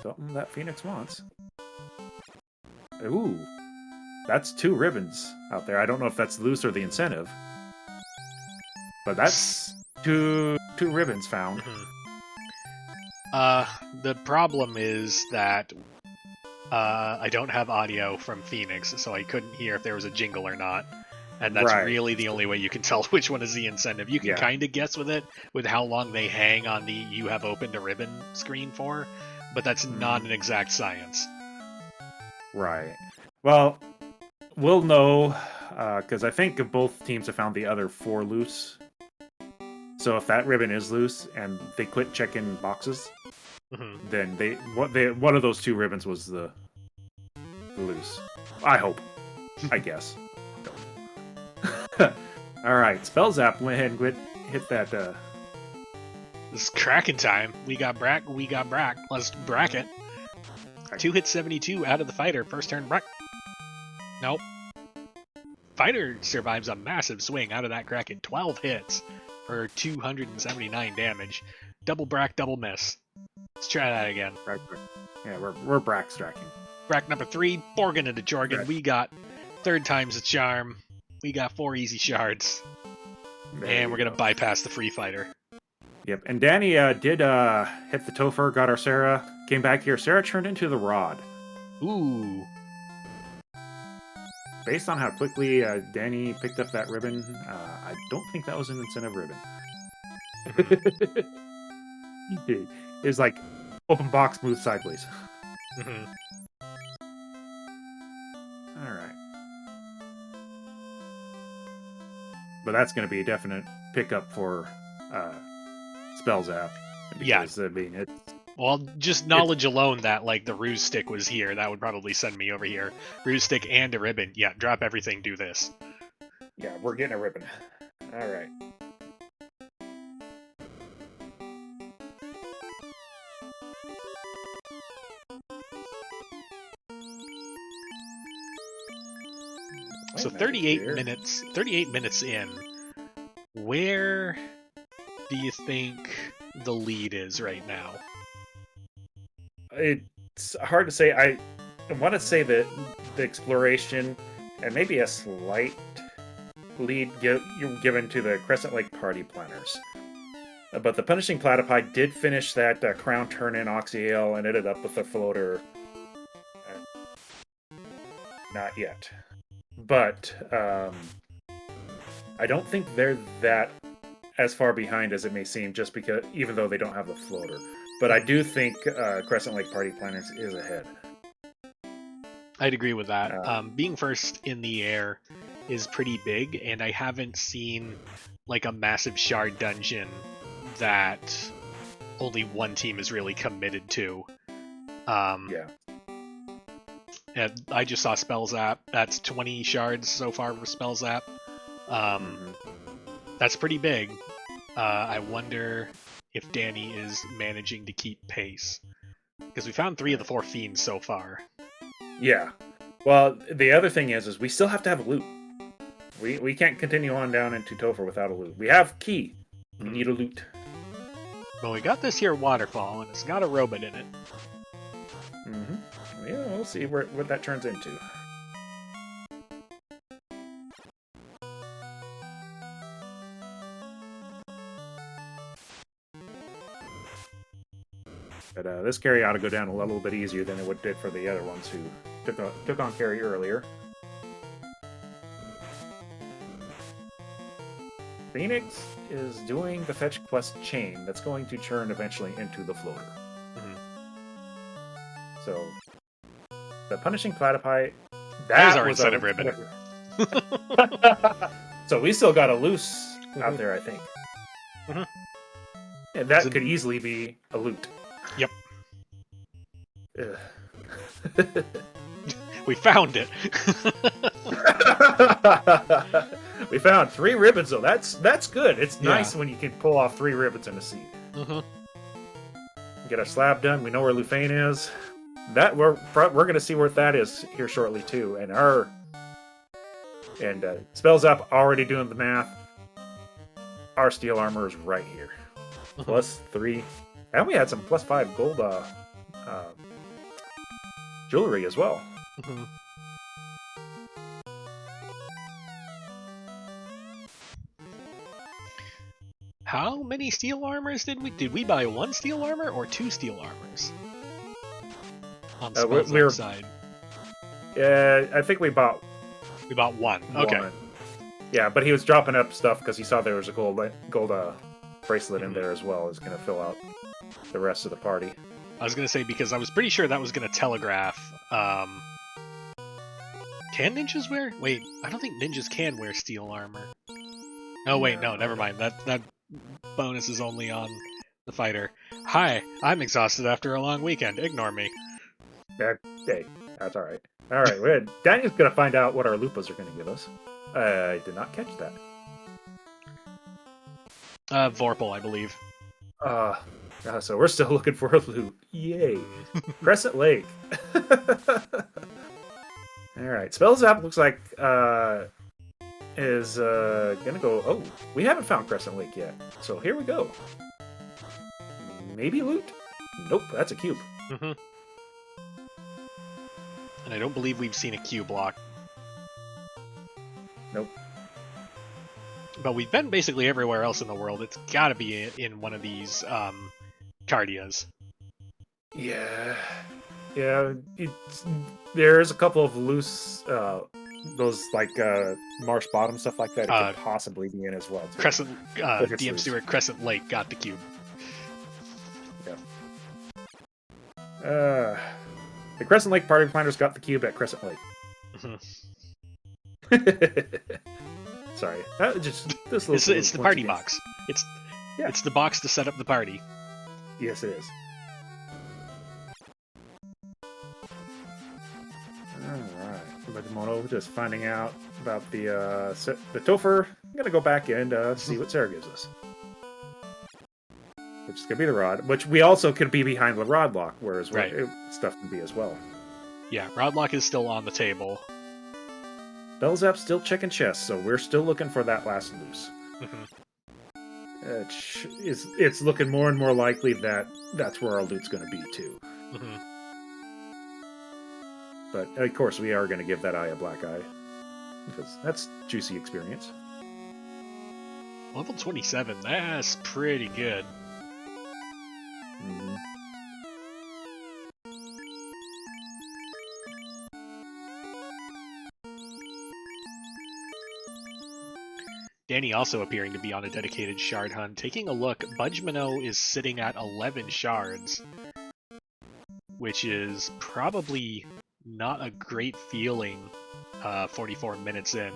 Something that Phoenix wants. Ooh. That's 2 ribbons out there. I don't know if that's loose or the incentive. But that's two ribbons found. Mm-hmm. The problem is that I don't have audio from Phoenix, so I couldn't hear if there was a jingle or not. And that's really the only way you can tell which one is the incentive. You can kind of guess with it, with how long they hang on the "you have opened a ribbon" screen for, but that's not an exact science. Right. Well, we'll know, because I think both teams have found the other 4 loose. So if that ribbon is loose and they quit checking boxes, then one of those 2 ribbons was the loose. I hope. I guess. All right, Spell Zap went ahead and hit that This is cracking time. We got Brack. Let's bracket. 2 hits 72 out of the fighter. First turn Brack. Nope. Fighter survives a massive swing out of that Kraken. 12 hits for 279 damage. Double Brack, double miss. Let's try that again. Yeah, we're Brack striking. Brack number 3, Borgin into Jorgen. Right. We got third time's a charm. We got 4 easy shards. And we're going to bypass the free fighter. Yep, and Danny did hit the Topher, got our Sarah, came back here. Sarah turned into the Rod. Ooh. Based on how quickly Danny picked up that ribbon, I don't think that was an incentive ribbon. It was like open box, move sideways. Mm-hmm. All right. But that's going to be a definite pickup for Spell Zap. Because, Yeah. I mean, it's... Well, just knowledge alone that, like, the Ruse Stick was here, that would probably send me over here. Ruse Stick and a ribbon. Yeah, drop everything, do this. Yeah, we're getting a ribbon. All right. So 38 minutes in. Where do you think the lead is right now? It's hard to say. I want to say that the exploration and maybe a slight lead given to the Crescent Lake Party Planners. But the Punishing Platypi did finish that crown turn in Oxyale and ended up with a floater. Not yet. But I don't think they're that as far behind as it may seem, just because, even though they don't have the floater. But I do think Crescent Lake Party Planners is ahead. I'd agree with that. Being first in the air is pretty big, and I haven't seen like a massive shard dungeon that only one team is really committed to. Yeah. And I just saw Spell Zap. That's 20 shards so far for Spell Zap. That's pretty big. I wonder if Danny is managing to keep pace. Because we found 3 of the 4 fiends so far. Yeah. Well, the other thing is we still have to have a loot. We can't continue on down into Topher without a loot. We have key. We need a loot. But we got this here waterfall, and it's got a robot in it. Yeah, we'll see what that turns into. But this carry ought to go down a little bit easier than it did for the other ones who took on carry earlier. Phoenix is doing the fetch quest chain that's going to turn eventually into the floater. So, the Punishing Platypi, There's our incentive ribbon. So we still got a loose out there, I think. And that could easily be a loot. Yep. Ugh. We found it. We found 3 ribbons, though. That's good. It's nice when you can pull off 3 ribbons in a seed. Get our slab done. We know where Lufane is. That we're going to see where that is here shortly too. And Spells Up already doing the math. Our steel armor is right here. +3, and we had some +5 gold jewelry as well. How many steel armors did we buy? 1 steel armor or 2 steel armors? On Spell's side. I think we bought 1. Okay. Yeah, but he was dropping up stuff because he saw there was a gold bracelet in there as well. Is going to fill out the rest of the party. I was going to say, because I was pretty sure that was going to telegraph. Can ninjas wear? Wait, I don't think ninjas can wear steel armor. Oh wait, no, never mind. That bonus is only on the fighter. Hi, I'm exhausted after a long weekend. Ignore me. Hey, that's all right. All right, Danny's going to find out what our Lupas are going to give us. I did not catch that. Vorpal, I believe. So we're still looking for a loot. Yay. Crescent Lake. Alright, Spell Zap looks like is gonna go. Oh, we haven't found Crescent Lake yet. So here we go. Maybe loot? Nope, that's a cube. And I don't believe we've seen a Q block. Nope. But we've been basically everywhere else in the world. It's gotta be in one of these Cardias. Yeah. Yeah, there's a couple of loose, those like marsh bottom stuff like that. It could possibly be in as well. Too. Crescent, DM Stewart, Crescent Lake got the cube. Yeah. The Crescent Lake party planners got the cube at Crescent Lake. Sorry, it's the party box. It's the box to set up the party. Yes, it is. Mono just finding out about the Topher. I'm gonna go back and see what Sarah gives us, which is gonna be the rod, which we also could be behind the rod lock, whereas stuff can be as well. Yeah, rod lock is still on the table. Bellzap's still checking chests, so we're still looking for that last loose. It's looking more and more likely that that's where our loot's gonna be too. But, of course, we are going to give that eye a black eye. Because that's juicy experience. Level 27, that's pretty good. Danny also appearing to be on a dedicated shard hunt. Taking a look, Budgemino is sitting at 11 shards. Which is probably not a great feeling 44 minutes in.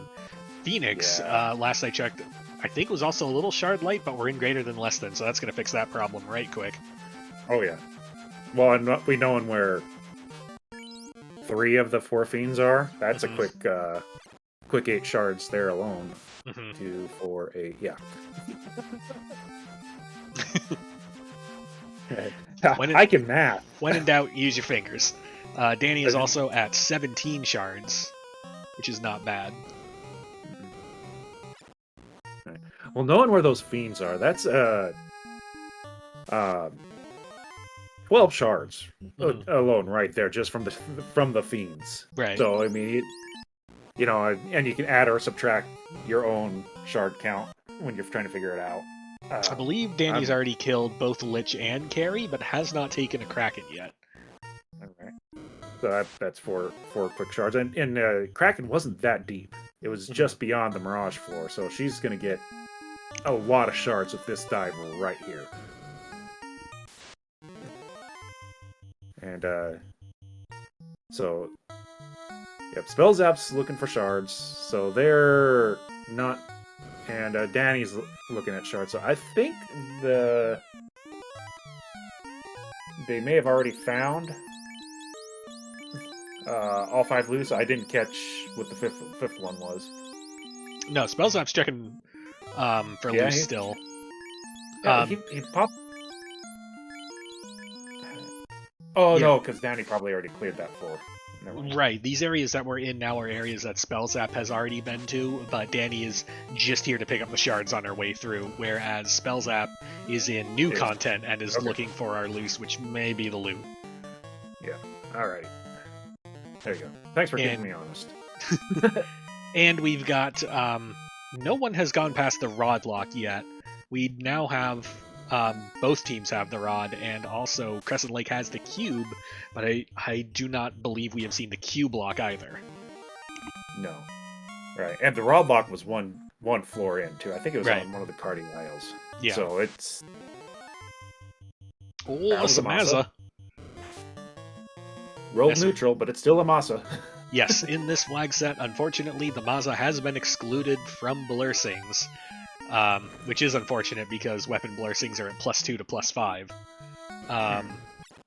Phoenix, last I checked, I think was also a little shard light, but we're in greater than less than, so that's going to fix that problem right quick. Oh, yeah. Well, and we know where 3 of the 4 fiends are. That's a quick 8 shards there alone. 2, 4, 8, yeah. I can math. When in doubt, use your fingers. Danny is also at 17 shards, which is not bad. Well, knowing where those fiends are, that's 12 shards alone right there, just from the fiends. Right. So I mean, and you can add or subtract your own shard count when you're trying to figure it out. I believe Danny's already killed both Lich and Carry, but has not taken a Kraken yet. Alright. So that's 4 quick shards. And Kraken wasn't that deep. It was just beyond the Mirage floor, so she's going to get a lot of shards with this dive right here. And, so, yep, Spellzap's looking for shards, so they're not... And Danny's looking at shards, so I think they may have already found all 5 loose. I didn't catch what the fifth one was. No, Spellzap's checking for loose still. Yeah, he popped. Oh no, because Danny probably already cleared that floor. Right, these areas that we're in now are areas that Spellzap has already been to, but Danny is just here to pick up the shards on her way through, whereas Spellzap is in new content and is looking for our loose, which may be the loot. Yeah, alrighty. There you go. Thanks for keeping me honest. And we've got, no one has gone past the rod lock yet. We now have, both teams have the rod, and also Crescent Lake has the cube, but I do not believe we have seen the cube block either. No. Right, and the rod lock was one floor in, too. I think it was on one of the karting aisles. Yeah. So it's... Oh, a Samasa. Rolled neutral, but it's still a Masa. Yes, in this flag set, unfortunately, the Maza has been excluded from Blursings, which is unfortunate because weapon Blursings are at +2 to +5.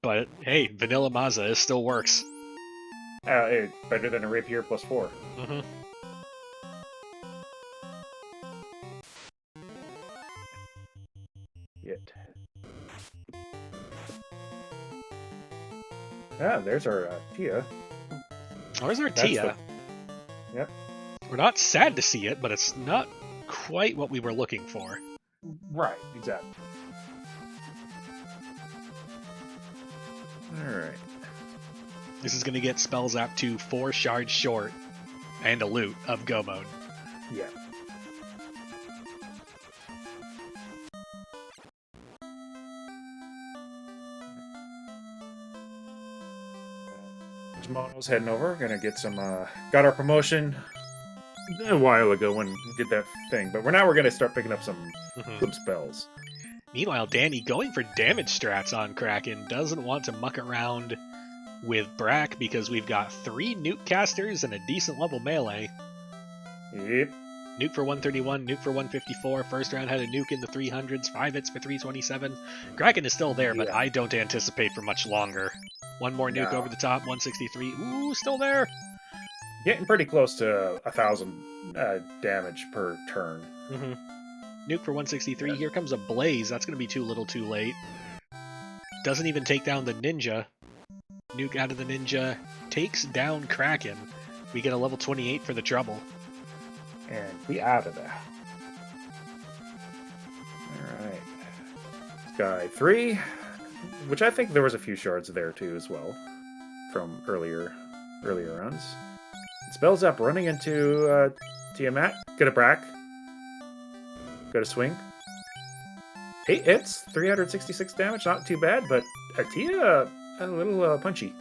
But hey, vanilla Maza, it still works. Better than a rapier +4. Mm-hmm. Yeah, there's our Tia. Where's our That's Tia? Yep. We're not sad to see it, but it's not quite what we were looking for. Right, exactly. Alright. This is going to get Spells Zap to 4 shards short and a loot of Go Mode. Yeah. Mono's heading over, gonna get some, got our promotion a while ago when we did that thing, but we're gonna start picking up some spells. Meanwhile, Danny going for damage strats on Kraken doesn't want to muck around with Brack because we've got 3 nuke casters and a decent level melee. Yep. Nuke for 131, nuke for 154. First round had a nuke in the 300s, 5 hits for 327. Kraken is still there, but Yeah. I don't anticipate for much longer. One more nuke over the top, 163. Ooh, still there. Getting pretty close to 1,000 damage per turn. Nuke for 163. Here comes a Blaze. That's going to be too little too late. Doesn't even take down the Ninja. Nuke out of the Ninja. Takes down Kraken. We get a level 28 for the trouble. And be out of there. Alright. Sky 3. Which I think there was a few shards there too as well. From earlier runs. Spells up, running into Tiamat. Get a Brack. Go to swing. 8 hits, 366 damage, not too bad, but Tia a little punchy.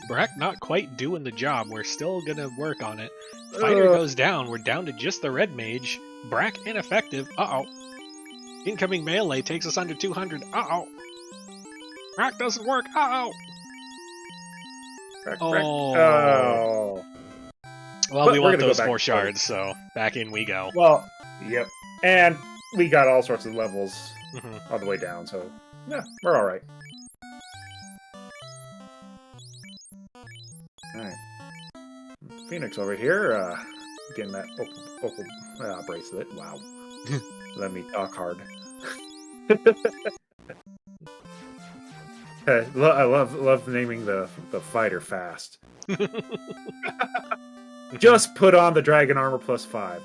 Brack not quite doing the job. We're still gonna work on it. Fighter goes down. We're down to just the red mage. Brack ineffective. Uh-oh. Incoming melee takes us under 200. Uh-oh. Brack doesn't work. Uh-oh. Brack. Oh. Well, But we we're want gonna go those back 4 to shards, so back in we go. Well, yep. And we got all sorts of levels all the way down, so yeah, we're alright. Alright. Phoenix over here, getting that opal bracelet. Wow. Let me talk hard. I love naming the fighter fast. Just put on the dragon armor +5.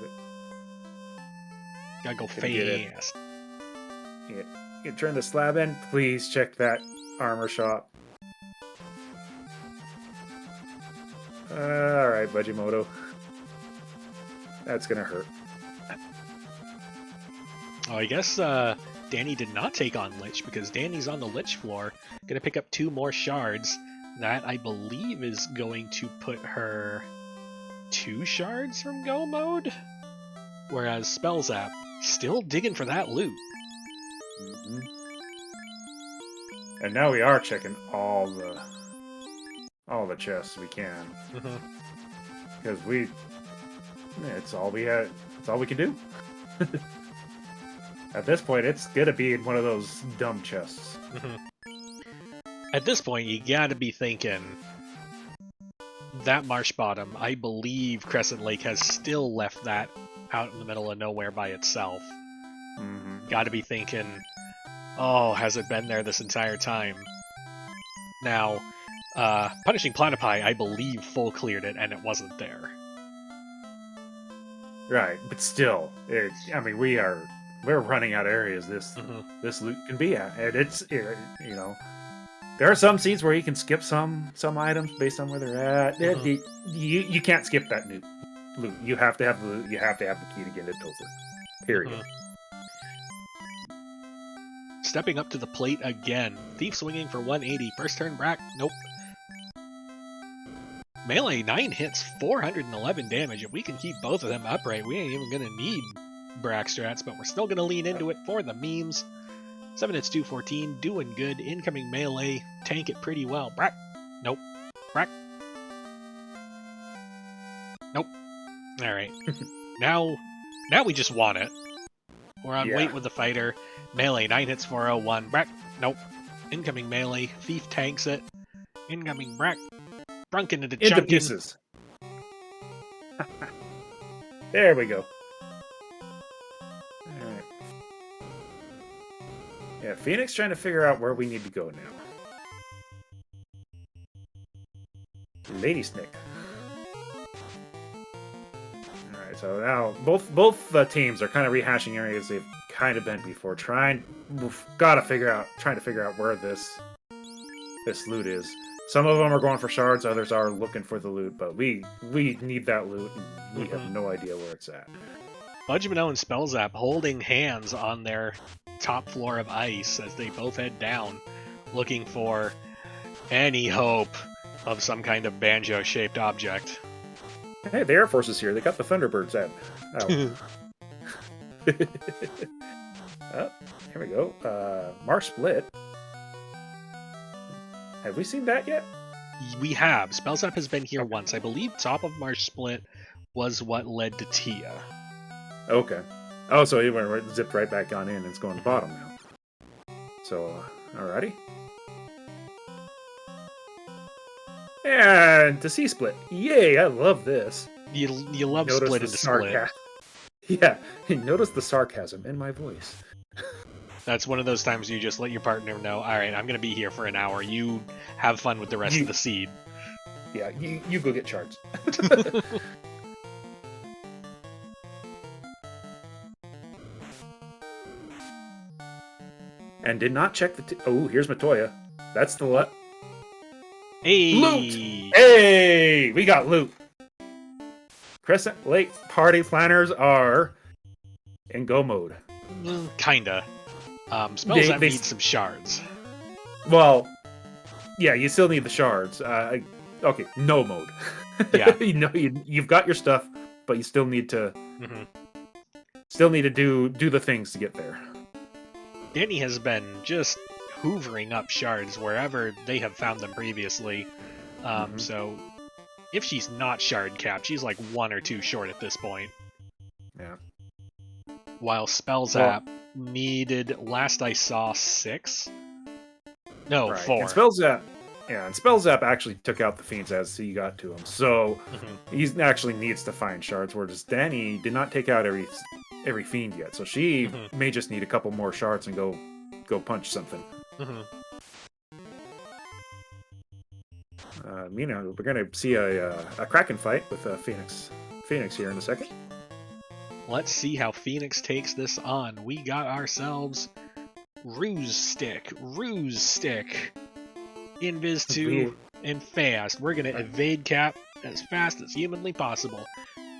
Gotta go Get fast. You turn the slab in. Please check that armor shop. Alright, Budgimoto. That's gonna hurt. Oh, I guess Danny did not take on Lich because Danny's on the Lich floor. Gonna pick up 2 more shards. That, I believe, is going to put her 2 shards from Go Mode? Whereas Spell Zap, still digging for that loot. And now we are checking all the chests we can. Because it's all we had. It's all we can do. At this point, it's gonna be in one of those dumb chests. At this point, you gotta be thinking that marsh bottom. I believe Crescent Lake has still left that out in the middle of nowhere by itself. Gotta be thinking, oh, has it been there this entire time? Now, Punishing Platypi, I believe, full cleared it, and it wasn't there. Right, but still, I mean, we're running out of areas this loot can be at, and it's there are some seeds where you can skip some items based on where they're at. You can't skip that loot. You have to have the loot. You have to have the key to get it over. Period. Stepping up to the plate again. Thief swinging for 180. First turn Brack. Nope. Melee 9 hits, 411 damage. If we can keep both of them upright, we ain't even gonna need Brack strats, but we're still gonna lean into it for the memes. 7 hits, 214, doing good. Incoming melee, tank it pretty well. Brack. Nope. Brack. Nope. Alright. Now we just want it. We're on weight with the fighter. Melee, 9 hits, 401. Brack. Nope. Incoming melee. Thief tanks it. Incoming Brack. Brunkin into Into chunkin. pieces. There we go. Alright. Yeah, Phoenix trying to figure out where we need to go now. Lady Snake. Alright, so now both teams are kind of rehashing areas they've kind of been before. Trying to figure out where this loot is. Some of them are going for shards, others are looking for the loot, but we need that loot, and we have no idea where it's at. Budgemino and Spellzap holding hands on their top floor of ice as they both head down, looking for any hope of some kind of banjo-shaped object. Hey, the Air Force is here. They got the Thunderbirds out. Oh, here we go. Marsh Split. Have we seen that yet? We have. Spellzap has been here once. I believe top of Marsh Split was what led to Tia. Okay. Oh, so he went zipped right back on in and it's going to bottom now. So, alrighty. And to see Split. Yay, I love this. You love Notice Split the into Split. Yeah, notice the sarcasm in my voice. That's one of those times you just let your partner know, alright, I'm going to be here for an hour. You have fun with the rest of the seed. Yeah, you go get charged. And did not check the... Oh, here's Matoya. That's the... Hey! Loot! Hey! We got loot. Crescent Lake party planners are in go mode. Kinda. Spellzap needs some shards. Well, yeah, you still need the shards. Okay, no mode. Yeah. You've got your stuff, but you still need to do the things to get there. Danny has been just hoovering up shards wherever they have found them previously. So if she's not shard capped, she's like 1 or 2 short at this point. Yeah. While Spellzap needed, last I saw, 6? No, right. 4. And Spellzap actually took out the fiends as he got to him, so he actually needs to find shards, whereas Danny did not take out every fiend yet, so she may just need a couple more shards and go punch something. Meanwhile, we're gonna see a Kraken fight with Phoenix here in a second. Let's see how Phoenix takes this on. We got ourselves Ruse Stick, Invis 2, and Fast. We're going to evade Cap as fast as humanly possible.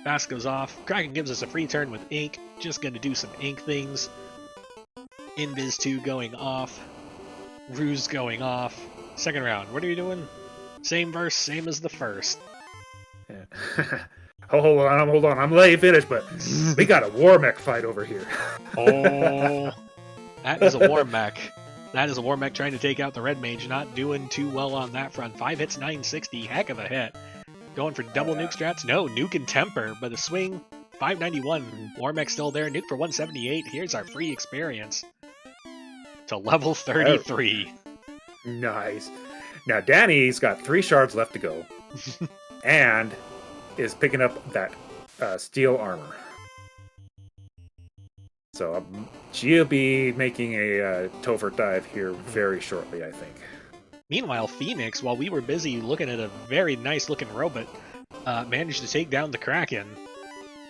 Fast goes off. Kraken gives us a free turn with Ink. Just going to do some Ink things. Invis 2 going off. Ruse going off. Second round. What are you doing? Same verse, same as the first. Yeah. Hold on. I'm letting you finish, but we got a war mech fight over here. Oh, that is a war mech. That is a war mech trying to take out the red mage. Not doing too well on that front. 5 hits, 960. Heck of a hit. Going for double nuke strats? No, nuke and temper. But the swing, 591. War mech still there. Nuke for 178. Here's our free experience to level 33. Nice. Now, Danny's got 3 shards left to go. And is picking up that steel armor. So she'll be making a Topher dive here very shortly, I think. Meanwhile, Phoenix, while we were busy looking at a very nice-looking robot, managed to take down the Kraken.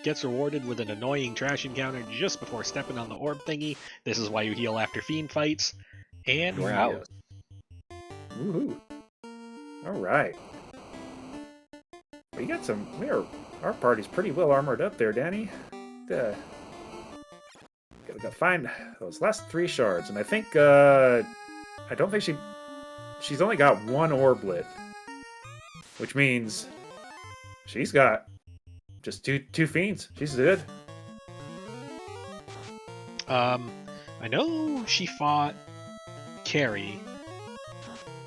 Gets rewarded with an annoying trash encounter just before stepping on the orb thingy. This is why you heal after Fiend fights. And we're out. Woohoo. Alright. We got our party's pretty well armored up there, Danny. Gotta find those last 3 shards, and I think I don't think she's only got 1 orblet, which means she's got just two fiends. She's good. I know she fought Carrie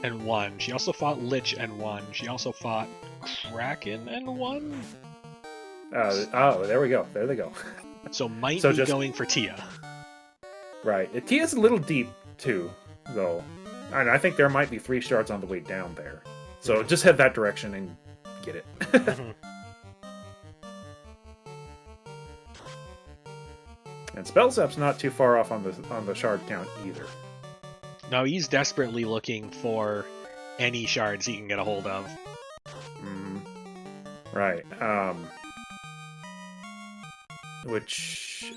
and won. She also fought Lich and won. She also fought Kraken and won? Oh, there we go. There they go. So might be going for Tia. Right. Tia's a little deep, too, though. And I think there might be 3 shards on the way down there. So just head that direction and get it. And Spellzap's not too far off on the shard count either. No, he's desperately looking for any shards he can get a hold of. Right. Which,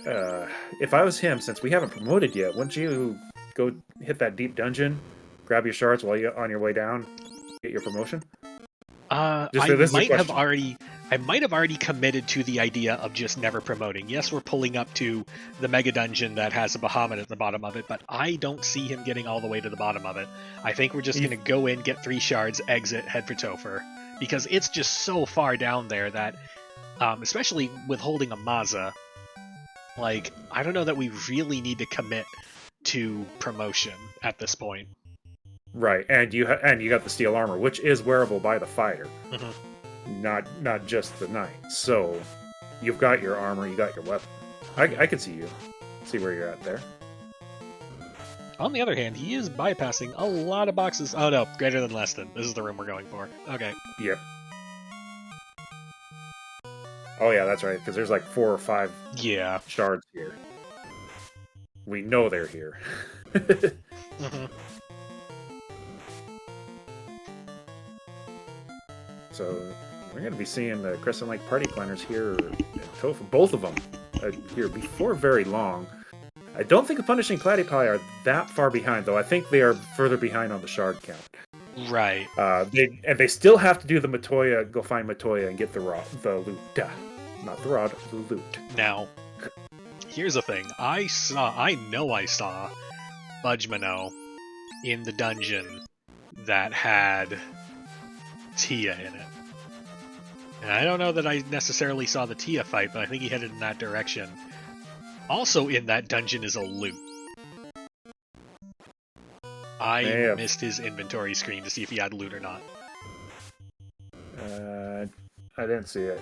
if I was him, since we haven't promoted yet, wouldn't you go hit that deep dungeon, grab your shards while you're on your way down, get your promotion? Just I this is a might have question. already committed to the idea of just never promoting. Yes, we're pulling up to the mega dungeon that has a Bahamut at the bottom of it, but I don't see him getting all the way to the bottom of it. I think we're just You- going to go in, get 3 shards, exit, head for Topher, because it's just so far down there that, especially with holding a Maza, like, I don't know that we really need to commit to promotion at this point. Right, and you got the steel armor, which is wearable by the fighter, Mhm. not just the knight. So you've got your armor, you got your weapon. I can see where you're at there. On the other hand, he is bypassing a lot of boxes. Oh no, greater than less than. This is the room we're going for. Okay. Yep. Oh yeah, that's right. Because there's like 4 or 5 Yeah. shards here. We know they're here. Mhm. So we're going to be seeing the Crescent Lake Party Planners here, both of them, here before very long. I don't think the Punishing Platypi are that far behind, though. I think they are further behind on the shard count. Right. They still have to do the Matoya, go find Matoya and get the loot. Not the rod, the loot. Now, here's the thing. I know I saw Budgemano in the dungeon that had Tia in it. And I don't know that I necessarily saw the Tia fight, but I think he headed in that direction. Also in that dungeon is a loot. I missed his inventory screen to see if he had loot or not. I didn't see it.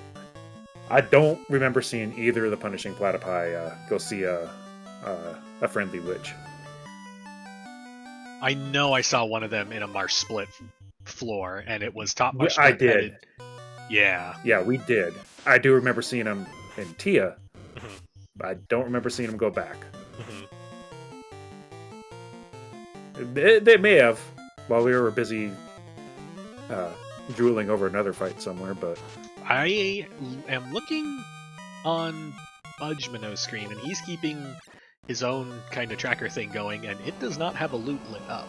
I don't remember seeing either of the Punishing Platypi go see a friendly witch. I know I saw one of them in a Marsh Split floor, and it was top Marsh I Split did. headed. Yeah. Yeah, we did. I do remember seeing him in Tia, Mhm. but I don't remember seeing him go back. Mhm. They may have, while we were busy drooling over another fight somewhere, but... I am looking on Budgemano's screen, and he's keeping his own kind of tracker thing going, and it does not have a loot lit up.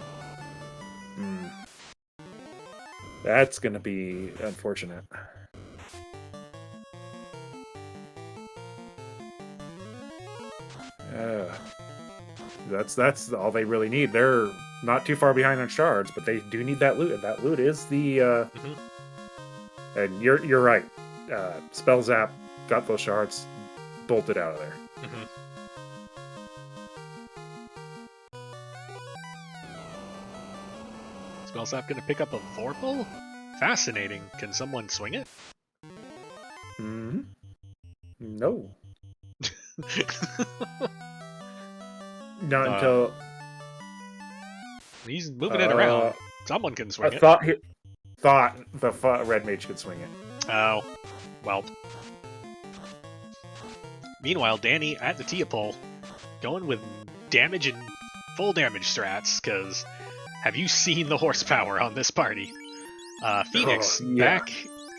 That's going to be unfortunate. That's all they really need. They're not too far behind on shards, but they do need that loot, and that loot is the... And you're right. Spell Zap got those shards, bolted out of there. Spell Zap gonna pick up a Vorpal? Fascinating. Can someone swing it? No. Not until... He's moving it around. Someone can swing it. Thought the Red Mage could swing it. Oh. Well. Meanwhile, Danny at the Tia pole, going with damage and full damage strats, because have you seen the horsepower on this party? Phoenix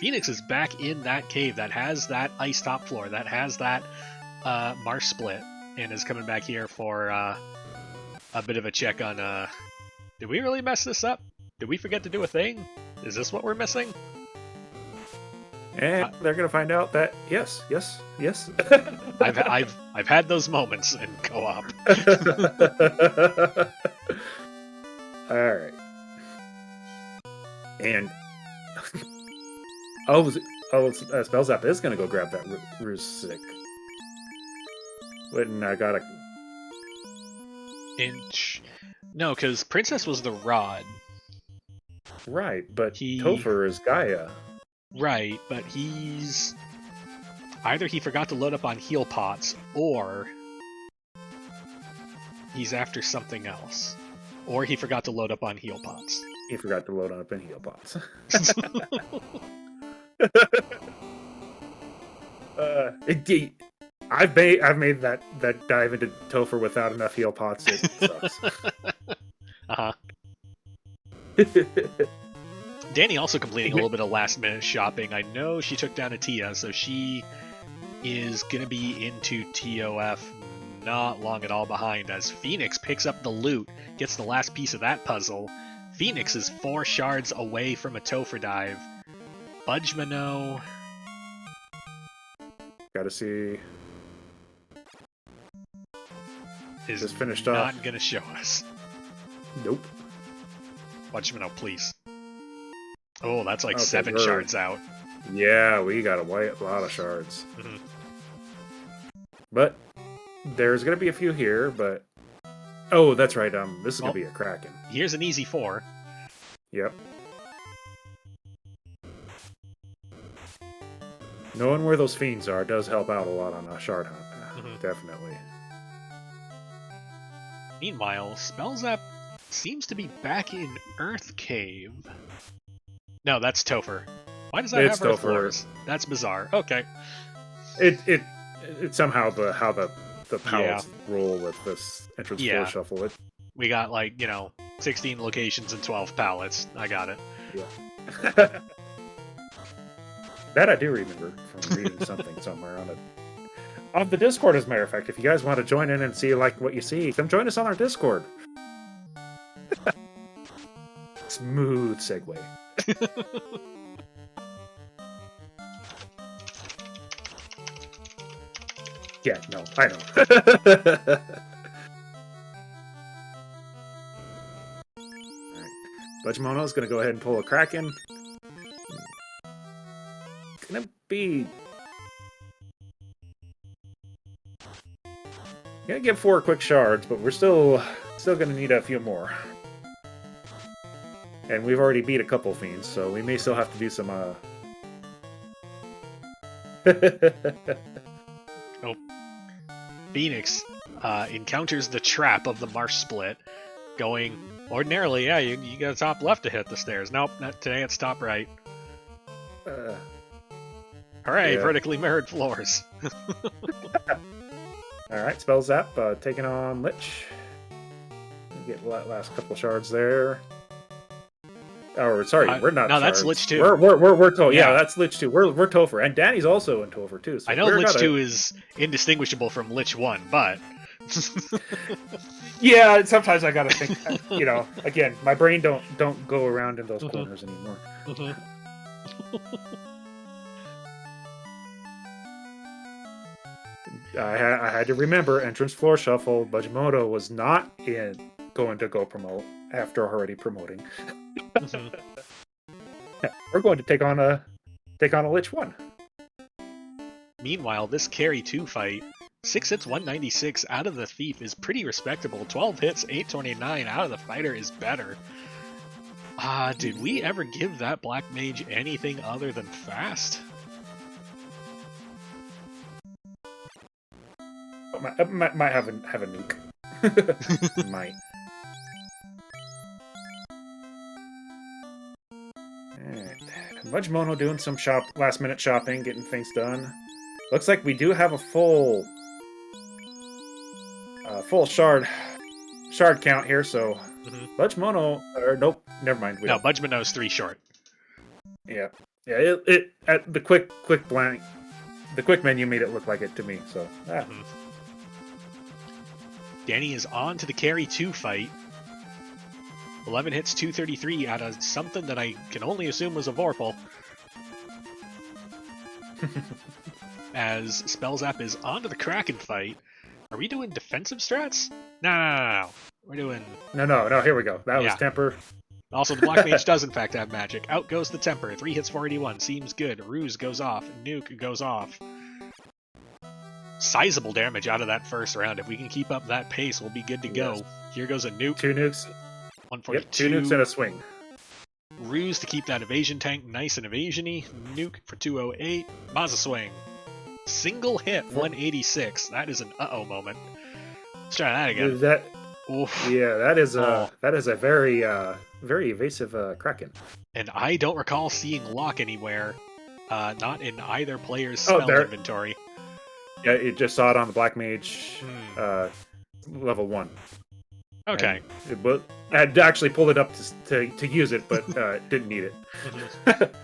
Phoenix is back in that cave that has that ice top floor, that has that Marsh Split, and is coming back here for a bit of a check on, did we really mess this up? Did we forget to do a thing? Is this what we're missing? And they're gonna find out that yes. I've had those moments in co-op. All right. And Spell Zap is gonna go grab that Rusick. When I got a inch. No, because Princess was the rod. Right, but Topher is Gaia. Right, but either he forgot to load up on heal pots, or he's after something else. Or he forgot to load up on heal pots. He forgot to load up in heal pots. I've made that dive into Topher without enough heal pots. It sucks. Uh-huh. Danny also completing a little bit of last-minute shopping. I know she took down a Tia, so she is going to be into TOF not long at all behind, as Phoenix picks up the loot, gets the last piece of that puzzle. Phoenix is 4 shards away from a Topher dive. Budgemano... Gotta see... is Just finished not off. going to show us. Nope. Budgemano, please. Oh, that's like Okay, 7 we're- shards out. Yeah, we got a lot of shards. Mhm. But there's gonna be a few here, but... Oh, that's right, this is Well- gonna be a Kraken. Here's an easy 4. Yep. Knowing where those fiends are does help out a lot on a shard hunt. Mhm. Definitely. Meanwhile, Spellzap seems to be back in Earth Cave. No, that's Topher. Why does that It's have Earth Topher. floors? That's bizarre. Okay. It's somehow how the palettes roll with this entrance Yeah. floor shuffle. We got, like, 16 locations and 12 pallets. I got it. That I do remember from reading something somewhere on it. On the Discord, as a matter of fact, if you guys want to join in and see like what you see, come join us on our Discord. Smooth segue. Yeah, no, I know. Alright. Budgemono's gonna go ahead and pull a Kraken. Gonna be... Gonna get 4 quick shards, but we're still gonna need a few more. And we've already beat a couple fiends, so we may still have to do some Phoenix encounters the trap of the marsh split, going... Ordinarily, yeah, you got top left to hit the stairs. Nope, not today, it's top right. Hooray, Yeah. vertically mirrored floors. Alright, Spell Zap taking on Lich. Get the last couple shards there. Oh, sorry, we're not. No, that's shards. Lich 2. We're Topher. Yeah. Yeah, that's Lich 2. We're Topher, and Danny's also in Topher too. So I know we're Lich gotta- 2 is indistinguishable from Lich 1, but... Yeah, sometimes I gotta think. Again, my brain don't go around in those Mhm. corners anymore. I had to remember entrance floor shuffle. Budgemoto was not going to go promote after already promoting. Mhm. We're going to take on a Lich 1. Meanwhile, this carry 2 fight, 6 hits, 196 out of the Thief is pretty respectable. 12 hits, 829 out of the Fighter is better. Did we ever give that Black Mage anything other than fast? Might have a nuke. Might. Alright. Budgemono doing some last minute shopping, getting things done. Looks like we do have a full shard count here, so Mhm. Budgemono, or nope, never mind. No, Budgemano's 3 short. Yeah. It at the quick blank, the quick menu made it look like it to me. So Mhm. Danny is on to the carry 2 fight. 11 hits, 233 out of something that I can only assume was a Vorpal. As Spellzap is on to the Kraken fight. Are we doing defensive strats? No. We're doing... no. Here we go. That was Yeah. temper. Also, the Black Mage does in fact have magic. Out goes the Temper. 3 hits, 481. Seems good. Ruse goes off. Nuke goes off. Sizable damage out of that first round. If we can keep up that pace, we'll be good to go. Yes. Here goes a nuke. 2 nukes. 142. Yep, 2 nukes and a swing. Ruse to keep that evasion tank nice and evasiony. Nuke for 208. Mazza swing. Single hit, 186. That is an uh-oh moment. Let's try that again. Oof. That is Oh. a very very evasive Kraken. And I don't recall seeing lock anywhere. Not in either player's Oh, spell there- inventory. Yeah, you just saw it on the Black Mage Hmm. level 1. Okay. But I had actually pulled it up to use it, but didn't need it.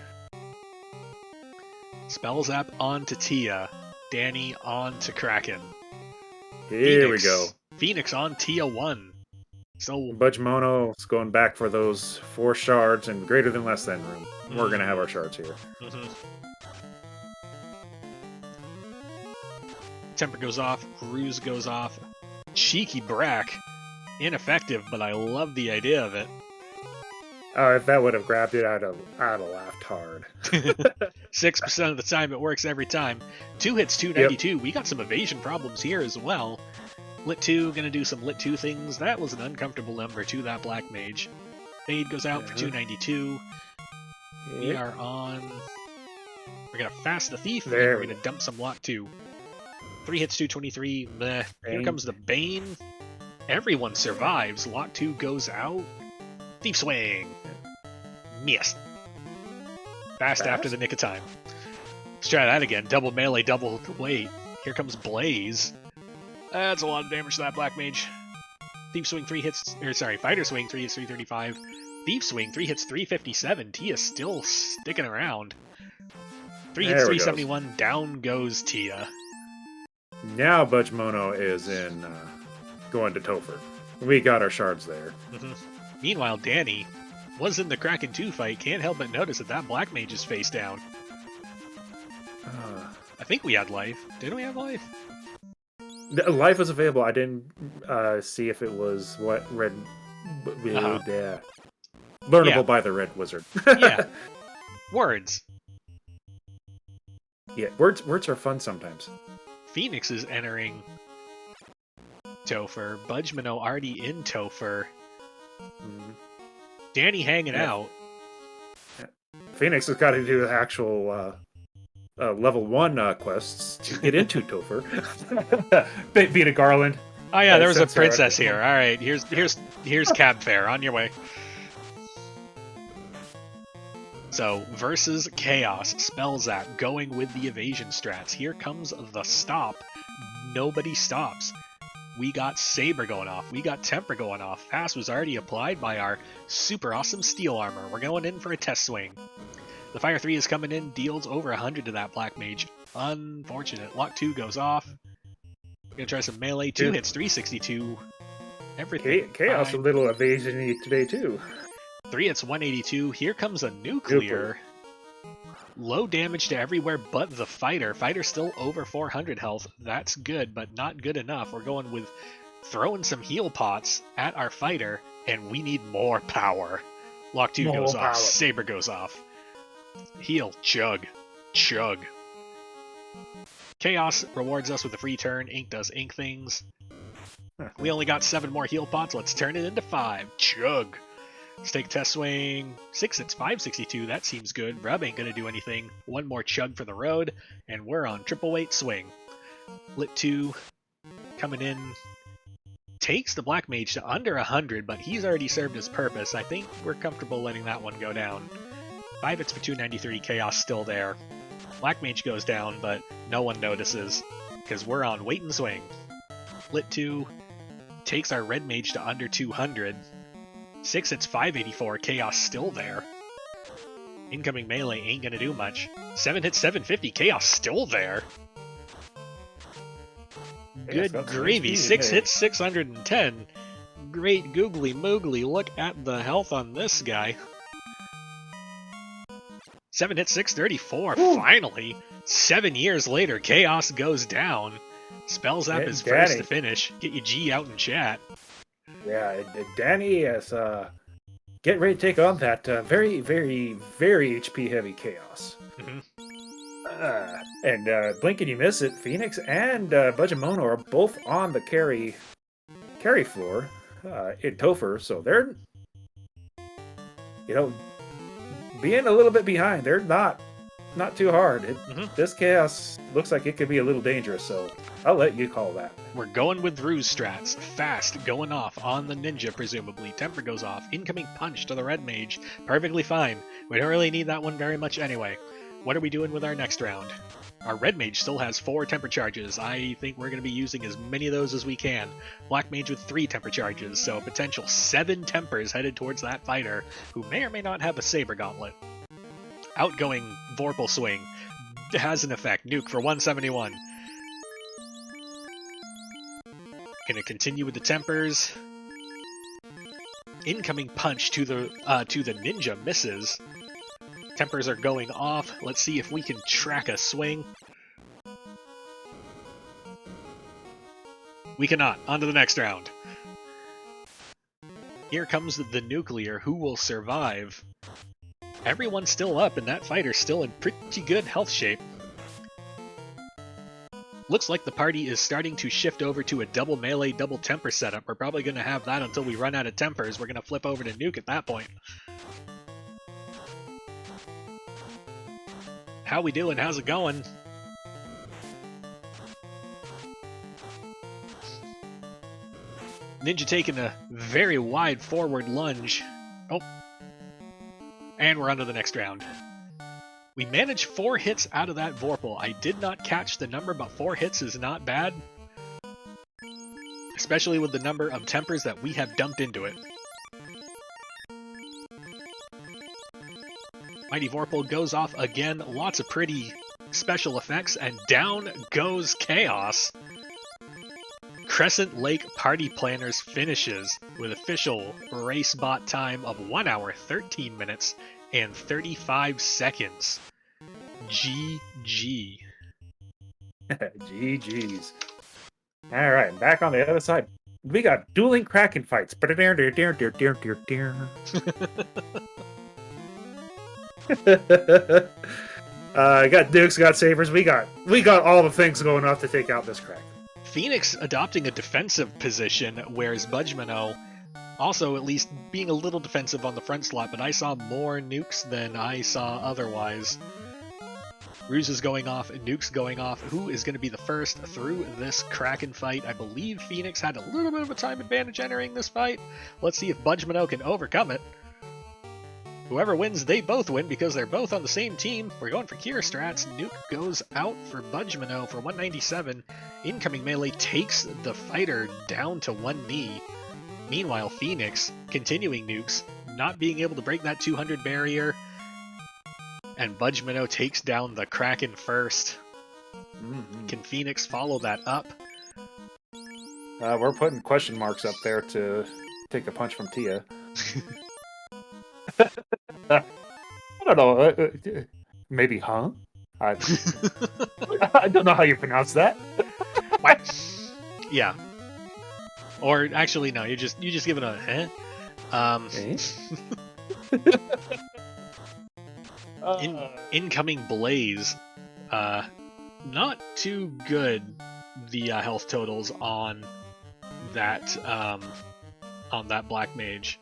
Spell Zap on to Tia. Danny on to Kraken. Here Phoenix. we go. Phoenix on Tia 1. So Budgemono's going back for those 4 shards and greater than less than room. We're going to have our shards here. Temper goes off. Ruse goes off. Cheeky Brack. Ineffective, but I love the idea of it. If that would have grabbed it, I'd have laughed hard. 6% of the time, it works every time. 2 hits, 292. Yep. We got some evasion problems here as well. Lit 2, gonna do some Lit 2 things. That was an uncomfortable number to that Black Mage. Fade goes out for 292. Yep. We are on... We're gonna Fast the Thief, and we're gonna dump some Lot 2. 3 hits, 223. Meh. Here comes the Bane. Everyone survives. Lot 2 goes out. Thief Swing. Missed. Fast after the nick of time. Let's try that again. Double melee, double weight. Here comes Blaze. That's a lot of damage to that Black Mage. Thief Swing 3 hits, Fighter Swing 3 hits 335. Thief Swing 3 hits 357. Tia's still sticking around. 3 hits 371. Down goes Tia. Now Budgemono is in going to Topher. We got our shards there. Meanwhile, Danny was in the Kraken 2 fight. Can't help but notice that Black Mage is face down. I think we had life. Didn't we have life? Life was available. I didn't see if it was what red. Learnable by the red wizard. Yeah. Words. Yeah, words are fun sometimes. Phoenix is entering Topher. Budgemano already in Topher. Danny hanging out. Phoenix has got to do the actual level 1 quests to get into Topher. Beat a Garland. Oh yeah, there was a princess here. All right, here's cab fare. On your way. So versus Chaos, Spell Zap going with the evasion strats. Here comes the stop. Nobody stops. We got Saber going off. We got Temper going off. Fast was already applied by our super awesome steel armor. We're going in for a test swing. The Fire 3 is coming in, deals over 100 to that Black Mage. Unfortunate. Lock 2 goes off. We're going to try some melee. 2 hits, 362. Everything. Chaos fine. A little evasion today, too. 3 hits, 182. Here comes a nuclear. Low damage to everywhere but the fighter. Fighter still over 400 health. That's good, but not good enough. We're going with throwing some heal pots at our fighter, and we need more power. Lock 2 goes off. Saber goes off. Heal. Chug. Chug. Chaos rewards us with a free turn. Ink does ink things. We only got 7 more heal pots. Let's turn it into 5. Chug. Let's take test swing. 6 hits, 562. That seems good. Rub ain't gonna do anything. 1 more chug for the road, and we're on triple weight swing. Lit 2 coming in. Takes the Black Mage to under 100, but he's already served his purpose. I think we're comfortable letting that one go down. 5 hits for 293. Chaos still there. Black Mage goes down, but no one notices, because we're on wait and swing. Lit 2 takes our Red Mage to under 200. 6 hits, 584. Chaos still there. Incoming melee ain't gonna do much. 7 hits, 750. Chaos still there. Good gravy. 6 hits, 610. Great googly moogly. Look at the health on this guy. 7 hits, 634. Ooh. Finally. 7 years later, Chaos goes down. Spell Zap is first to finish. Get your G out in chat. Yeah, Danny is getting ready to take on that very, very, very HP heavy Chaos. And blink and you miss it. Phoenix and Budgemono are both on the carry floor in Topher, so they're being a little bit behind. They're not too hard. This Chaos looks like it could be a little dangerous, so I'll let you call that. We're going with Ruse strats. Fast going off on the ninja, presumably. Temper goes off. Incoming punch to the Red Mage. Perfectly fine. We don't really need that one very much anyway. what are we doing with our next round? Our red mage still has 4 temper charges. I think we're going to be using as many of those as we can. Black mage with 3 temper charges, so a potential 7 tempers headed towards that fighter, who may or may not have a saber gauntlet. Outgoing Vorpal swing has an effect. Nuke for 171. Gonna continue with the tempers. Incoming punch to the ninja misses. Tempers are going off. Let's see if we can track a swing. We cannot. On to the next round. Here comes the nuclear. Who will survive? Everyone's still up, and that fighter's still in pretty good health shape. Looks like the party is starting to shift over to a double melee, double temper setup. We're probably going to have that until we run out of tempers. We're going to flip over to nuke at that point. How we doing? How's it going? Ninja taking a very wide forward lunge. Oh. And we're on to the next round. We managed 4 hits out of that Vorpal. I did not catch the number, but 4 hits is not bad. Especially with the number of tempers that we have dumped into it. Mighty Vorpal goes off again. Lots of pretty special effects, and down goes Chaos. Crescent Lake Party Planners finishes with official race bot time of 1 hour, 13 minutes, and 35 seconds. GG. GG's. All right, back on the other side. We got dueling Kraken fights. Got dukes, got sabers. We got all the things going off to take out this Kraken. Phoenix adopting a defensive position, whereas Budgemano also at least being a little defensive on the front slot, but I saw more nukes than I saw otherwise. Ruse is going off, nukes going off. Who is going to be the first through this Kraken fight? I believe Phoenix had a little bit of a time advantage entering this fight. Let's see if Budgemano can overcome it. Whoever wins, they both win because they're both on the same team. We're going for Kira strats. Nuke goes out for Budgemano for 197. Incoming melee takes the fighter down to 1 knee. Meanwhile, Phoenix, continuing nukes, not being able to break that 200 barrier. And Budgemano takes down the Kraken first. Can Phoenix follow that up? We're putting question marks up there to take a punch from Tia. I don't know. Maybe, huh? I don't know how you pronounce that. What? Yeah. Or actually, no. You just give it a incoming blaze. Not too good. The health totals on that black mage.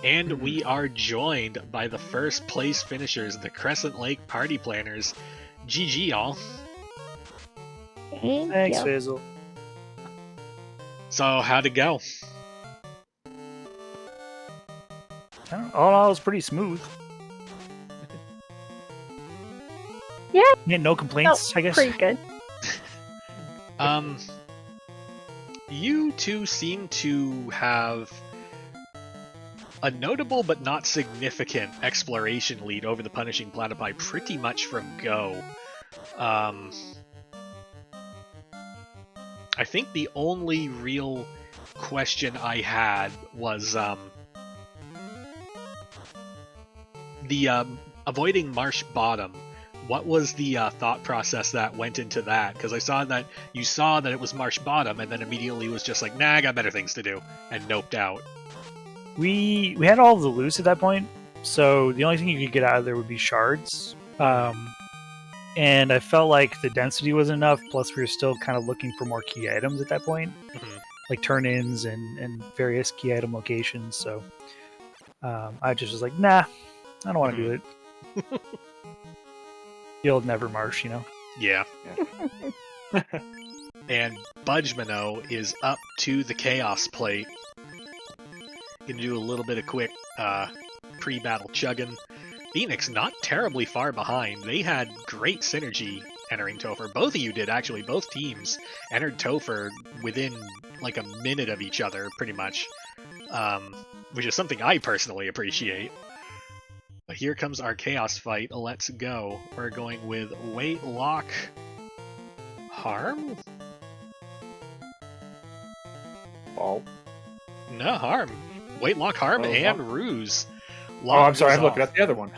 And we are joined by the first place finishers, the Crescent Lake Party Planners. GG, y'all. Thanks, Fizzle. So, how'd it go? All in all, it was pretty smooth. Yeah. No complaints, I guess. Pretty good. You two seem to have a notable but not significant exploration lead over the Punishing Platypi pretty much from go. I think the only real question I had was the avoiding Marsh Bottom. What was the thought process that went into that? Because I saw that you saw that it was Marsh Bottom and then immediately was just like, nah, I got better things to do, and noped out. We had all of the loose at that point, so the only thing you could get out of there would be shards. And I felt like the density wasn't enough, plus we were still kind of looking for more key items at that point, like turn-ins and various key item locations, so I just was like, nah, I don't want to do it. The old Never Marsh, you know? Yeah. And Budgemano is up to the Chaos Plate. Gonna do a little bit of quick pre-battle chugging. Phoenix not terribly far behind. They had great synergy entering Topher. Both of you did, actually. Both teams entered Topher within like a minute of each other, pretty much, which is something I personally appreciate. But here comes our Chaos fight. Let's go. We're going with Weight Lock Harm? Oh. No, Harm. Weight Lock Harm Oh, and Harm. Ruse. Oh, I'm sorry. I'm looking at the other one.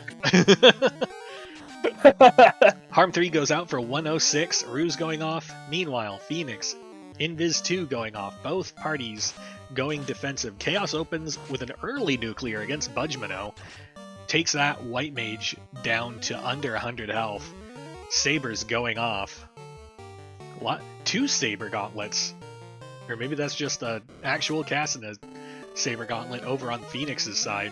Harm 3 goes out for 106, Ruse going off. Meanwhile, Phoenix, Invis 2 going off. Both parties going defensive. Chaos opens with an early nuclear against Budgemino. Takes that White Mage down to under 100 health. Saber's going off. Two Saber Gauntlets. Or maybe that's just an actual cast in a Saber Gauntlet over on Phoenix's side.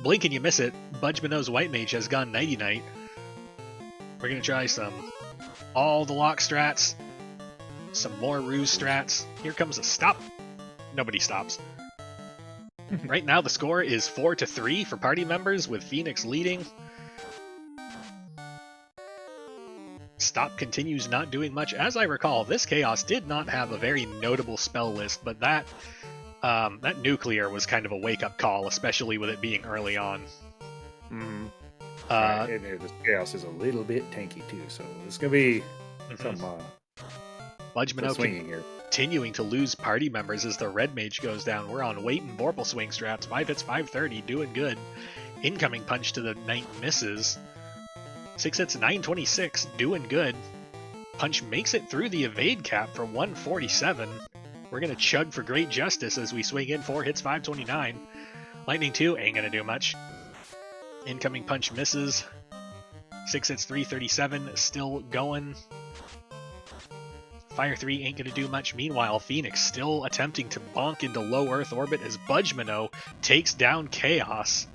Blink and you miss it. Budgemino's White Mage has gone Nighty-Night. We're going to try all the lock strats. Some more Ruse strats. Here comes a stop. Nobody stops. Right now the score is 4-3 for party members, with Phoenix leading. Stop continues not doing much. As I recall, this Chaos did not have a very notable spell list, but that nuclear was kind of a wake-up call, especially with it being early on. Mm-hmm. And this Chaos is a little bit tanky too, so it's gonna be some Budgemino swinging here. Continuing to lose party members as the Red Mage goes down. We're on Weight and Vorpal swing strats. 5 hits, 530, doing good. Incoming punch to the Knight misses. 6 hits, 926, doing good. Punch makes it through the evade cap for 147. We're going to chug for Great Justice as we swing in. 4 hits, 529. Lightning 2 ain't going to do much. Incoming punch misses. 6 hits, 337, still going. Fire 3 ain't going to do much. Meanwhile, Phoenix still attempting to bonk into low Earth orbit as Budgemino takes down Chaos.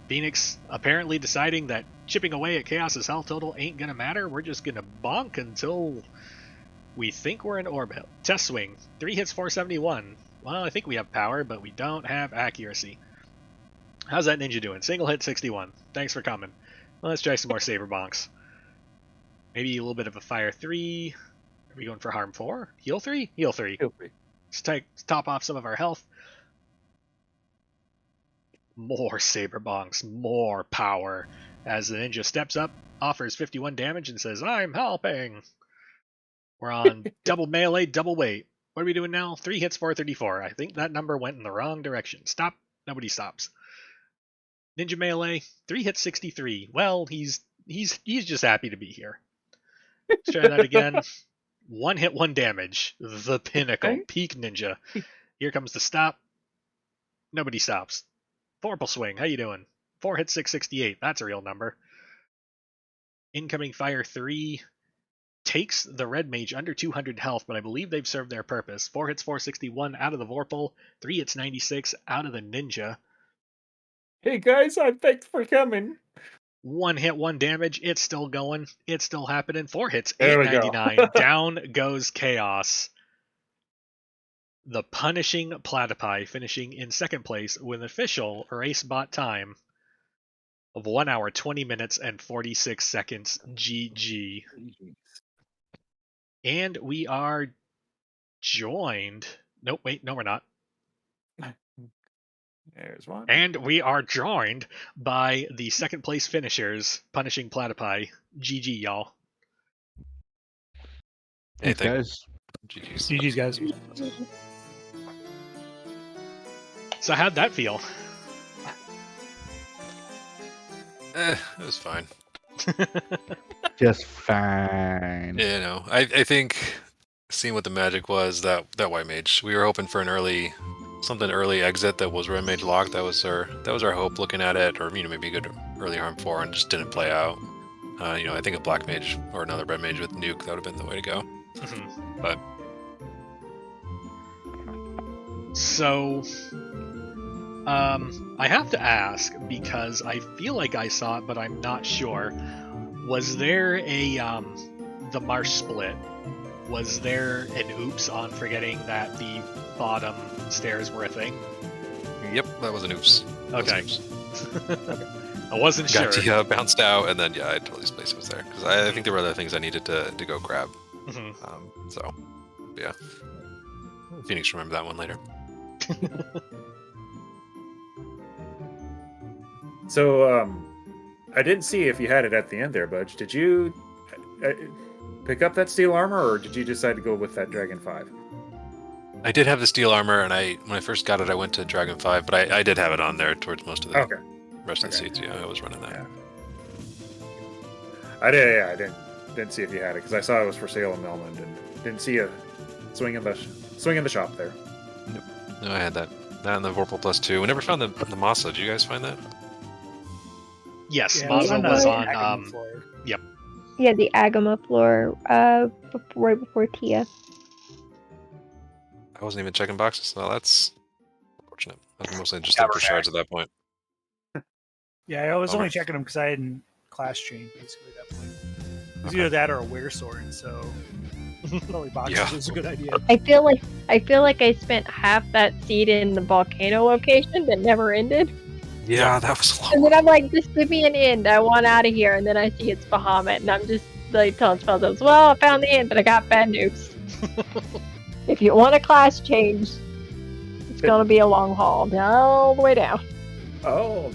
Phoenix apparently deciding that chipping away at Chaos's health total ain't going to matter. We're just going to bonk until we think we're in orbit. Test swing. 3 hits, 471. Well, I think we have power, but we don't have accuracy. How's that ninja doing? Single hit, 61. Thanks for coming. Well, let's try some more Saber bonks. Maybe a little bit of a Fire 3. Are we going for Harm 4? Heal 3? Heal 3. Heal 3. Let's top off some of our health. More Saber bonks. More power. As the ninja steps up, offers 51 damage, and says, I'm helping. We're on double melee, double weight. What are we doing now? 3 hits, 434. I think that number went in the wrong direction. Stop. Nobody stops. Ninja melee, 3 hits, 63. Well, he's just happy to be here. Let's try that again. 1 hit, 1 damage. The pinnacle. Okay. Peak ninja. Here comes the stop. Nobody stops. Vorpal swing. How you doing? 4 hits, 668. That's a real number. Incoming Fire 3 takes the Red Mage under 200 health, but I believe they've served their purpose. 4 hits, 461 out of the Vorpal. 3 hits, 96 out of the Ninja. Hey guys, thanks for coming. 1 hit, 1 damage. It's still going. It's still happening. 4 hits, There we 899. Down goes Chaos. The punishing Platypi finishing in second place with an official race bot time of 1 hour, 20 minutes, and 46 seconds. GG. And we are joined. Nope, wait, no, we're not. There's one. And we are joined by the second place finishers, punishing Platypi. GG, y'all. Thanks, guys. GG's, guys. So how'd that feel? It was fine. Just fine. Yeah, no. I think seeing what the magic was, that White Mage, we were hoping for an early exit that was Red Mage locked. That was our hope looking at it, or maybe a good early Harm 4, and just didn't play out. I think a Black Mage or another Red Mage with Nuke, that would have been the way to go. But so I have to ask, because I feel like I saw it, but I'm not sure. Was there a the Marsh split? Was there an oops on forgetting that the bottom stairs were a thing? yep, that was an oops. That was Okay. an oops. I wasn't sure. Got bounced out, and then I totally spaced it was there because I think there were other things I needed to go grab. So yeah, Phoenix remember that one later. So I didn't see if you had it at the end there, Budge. Did you pick up that steel armor, or did you decide to go with that Dragon 5? I did have the steel armor, and when I first got it, I went to Dragon 5, but I did have it on there towards most of the rest of the seats. Yeah, I was running that. Yeah. I didn't see if you had it because I saw it was for sale in Melmond and didn't see a swing in the shop there. Nope. No, I had that. That and the Vorpal plus 2. We never found the Masa. Did you guys find that? Yes, Yeah, Maza was on. Agama floor. Yep. Yeah, the Agama floor, right before Tia. I wasn't even checking boxes. So that's unfortunate. I was mostly interested for shards at that point. Yeah, I was only Okay. checking them because I hadn't class chained basically at that point. It was either that or a wear sword, so probably boxes Yeah. was a good idea. I feel like I spent half that seed in the volcano location that never ended. Yeah, that was a long And one. then I'm like, just give me an end. I want out of here. And then I see it's Bahamut, and I'm just like telling Spells, well, I found the end, but I got bad news. If you want a class change, it's gonna be a long haul, all the way down. Oh,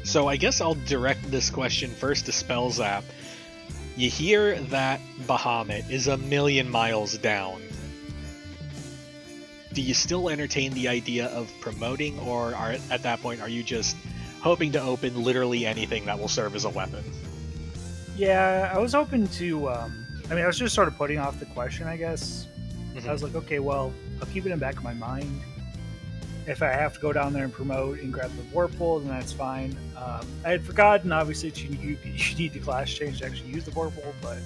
So I guess I'll direct this question first to Spellzap. You hear that Bahamut is 1,000,000 miles down. Do you still entertain the idea of promoting, or at that point are you just hoping to open literally anything that will serve as a weapon? Yeah, I was hoping to. I was just sort of putting off the question, I guess. I was like, okay, well, I'll keep it in the back of my mind. If I have to go down there and promote and grab the Vorpal, then that's fine. I had forgotten, obviously, that you need the class change to actually use the Vorpal, but,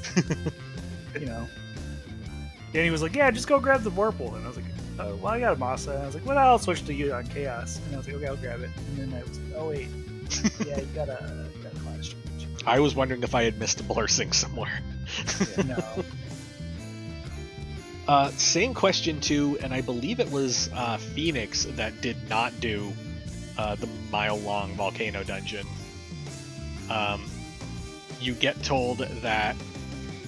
Danny was like, yeah, just go grab the Vorpal. And I was like, oh, well, I got a Masa. And I was like, well, I'll switch to you on Chaos. And I was like, okay, I'll grab it. And then I was like, oh, wait. Yeah, you got a class change. I was wondering if I had missed a Blursing somewhere. No. Same question too, and I believe it was Phoenix that did not do the mile-long volcano dungeon. You get told that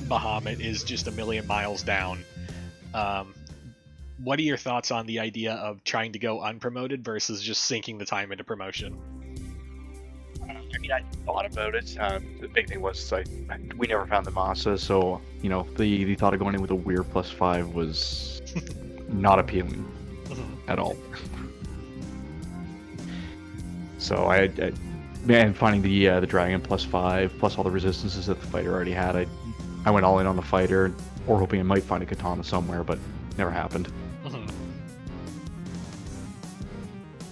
Bahamut is just 1,000,000 miles down. What are your thoughts on the idea of trying to go unpromoted versus just sinking the time into promotion? I thought about it. The big thing was we never found the Masa, so the thought of going in with a Weir +5 was not appealing at all. So and finding the Dragon +5 plus all the resistances that the fighter already had, I went all in on the fighter, or hoping I might find a katana somewhere, but never happened.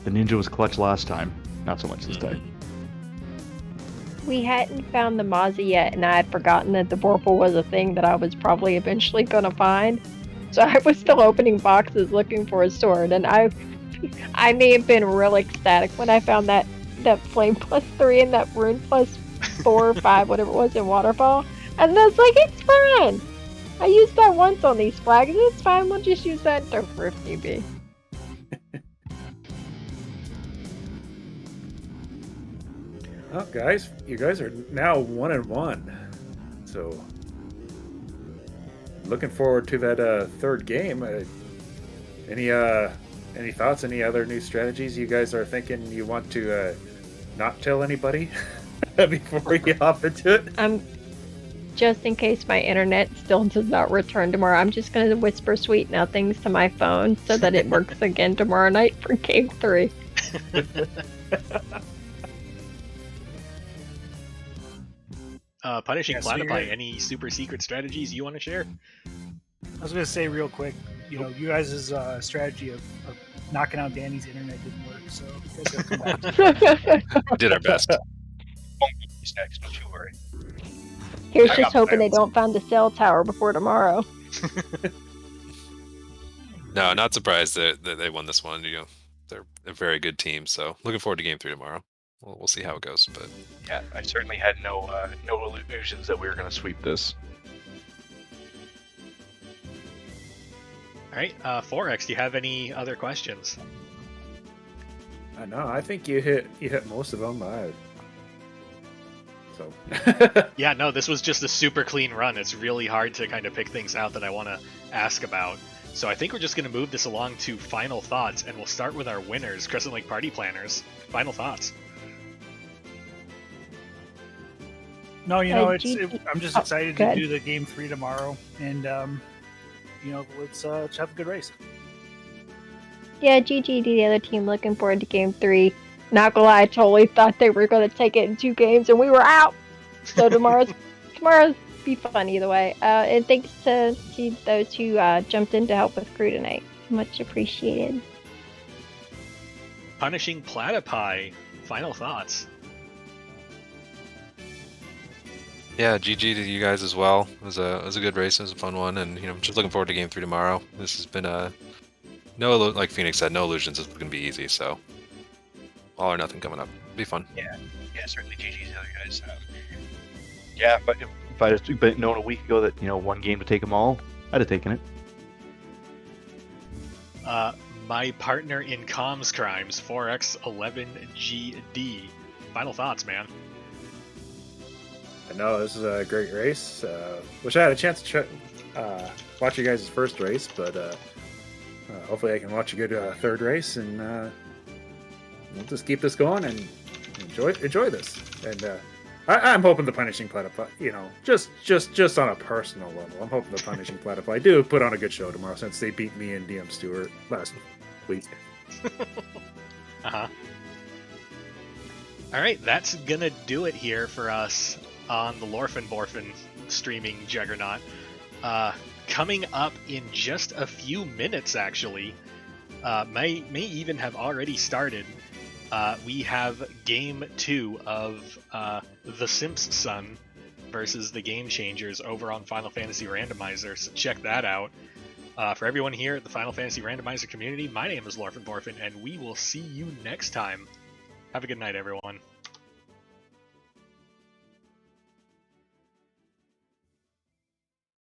The ninja was clutch last time, not so much this time. We hadn't found the Maza yet, and I had forgotten that the Vorpal was a thing that I was probably eventually gonna find. So I was still opening boxes looking for a sword, and I may have been real ecstatic when I found that flame +3 and that rune +4 or 5, whatever it was, in Waterfall. And I was like, it's fine! I used that once on these flags, it's fine, we'll just use that in Topher if need be. Well, guys, you guys are now 1-1, so looking forward to that third game. Any thoughts? Any other new strategies you guys are thinking you want to not tell anybody before you hop into it? Just in case my internet still does not return tomorrow, I'm just going to whisper sweet nothings to my phone so that it works again tomorrow night for Game 3. Punishing Yeah, so Platypi, you're- any super secret strategies you want to share? I was going to say real quick, you guys' strategy of knocking out Danny's internet didn't work, so you guys gotta come back to We did our best. Next, don't you worry. Here's I just got hoping they plans. don't find the cell tower before tomorrow. No, not surprised that they won this one. They're a very good team, so looking forward to Game 3 tomorrow. We'll see how it goes, but Yeah, I certainly had no illusions that we were going to sweep this. All right, 4X, do you have any other questions? No, I think you hit most of them. So. Yeah, no, this was just a super clean run. It's really hard to kind of pick things out that I want to ask about. So I think we're just going to move this along to final thoughts, and we'll start with our winners, Crescent Lake Party Planners. Final thoughts. No, you know, I'm just excited to good. do the game 3 tomorrow, and let's have a good race. Yeah, GG to the other team. Looking forward to game 3. Not gonna lie, I totally thought they were gonna take it in 2 games, and we were out. So tomorrow's be fun either way. And thanks to those who jumped in to help with crew tonight. Much appreciated. Punishing Platypi. Final thoughts. Yeah, GG to you guys as well. It was a good race. It was a fun one, and I'm just looking forward to game 3 tomorrow. This has been like Phoenix said, no illusions. It's gonna be easy. So all or nothing coming up. Be fun. Yeah, certainly GG to the other guys. Yeah, but if I just known a week ago that one game to take them all, I'd have taken it. My partner in comms crimes, 4X11GD. Final thoughts, man. I know this is a great race. Wish I had a chance to watch you guys' first race, but hopefully I can watch a good third race, and we'll just keep this going and enjoy this. And I'm hoping the Punishing Platypi, just on a personal level, I'm hoping the Punishing Platypi do put on a good show tomorrow, since they beat me and DM Stewart last week. Uh-huh. All right, that's gonna do it here for us on the Lorphin Borphin streaming juggernaut. Coming up in just a few minutes, actually, may even have already started. We have Game 2 of The Simp's Son versus the Game Changers over on Final Fantasy Randomizer, so check that out. For everyone here at the Final Fantasy Randomizer community, my name is Lorphin Borphin, and we will see you next time. Have a good night, everyone.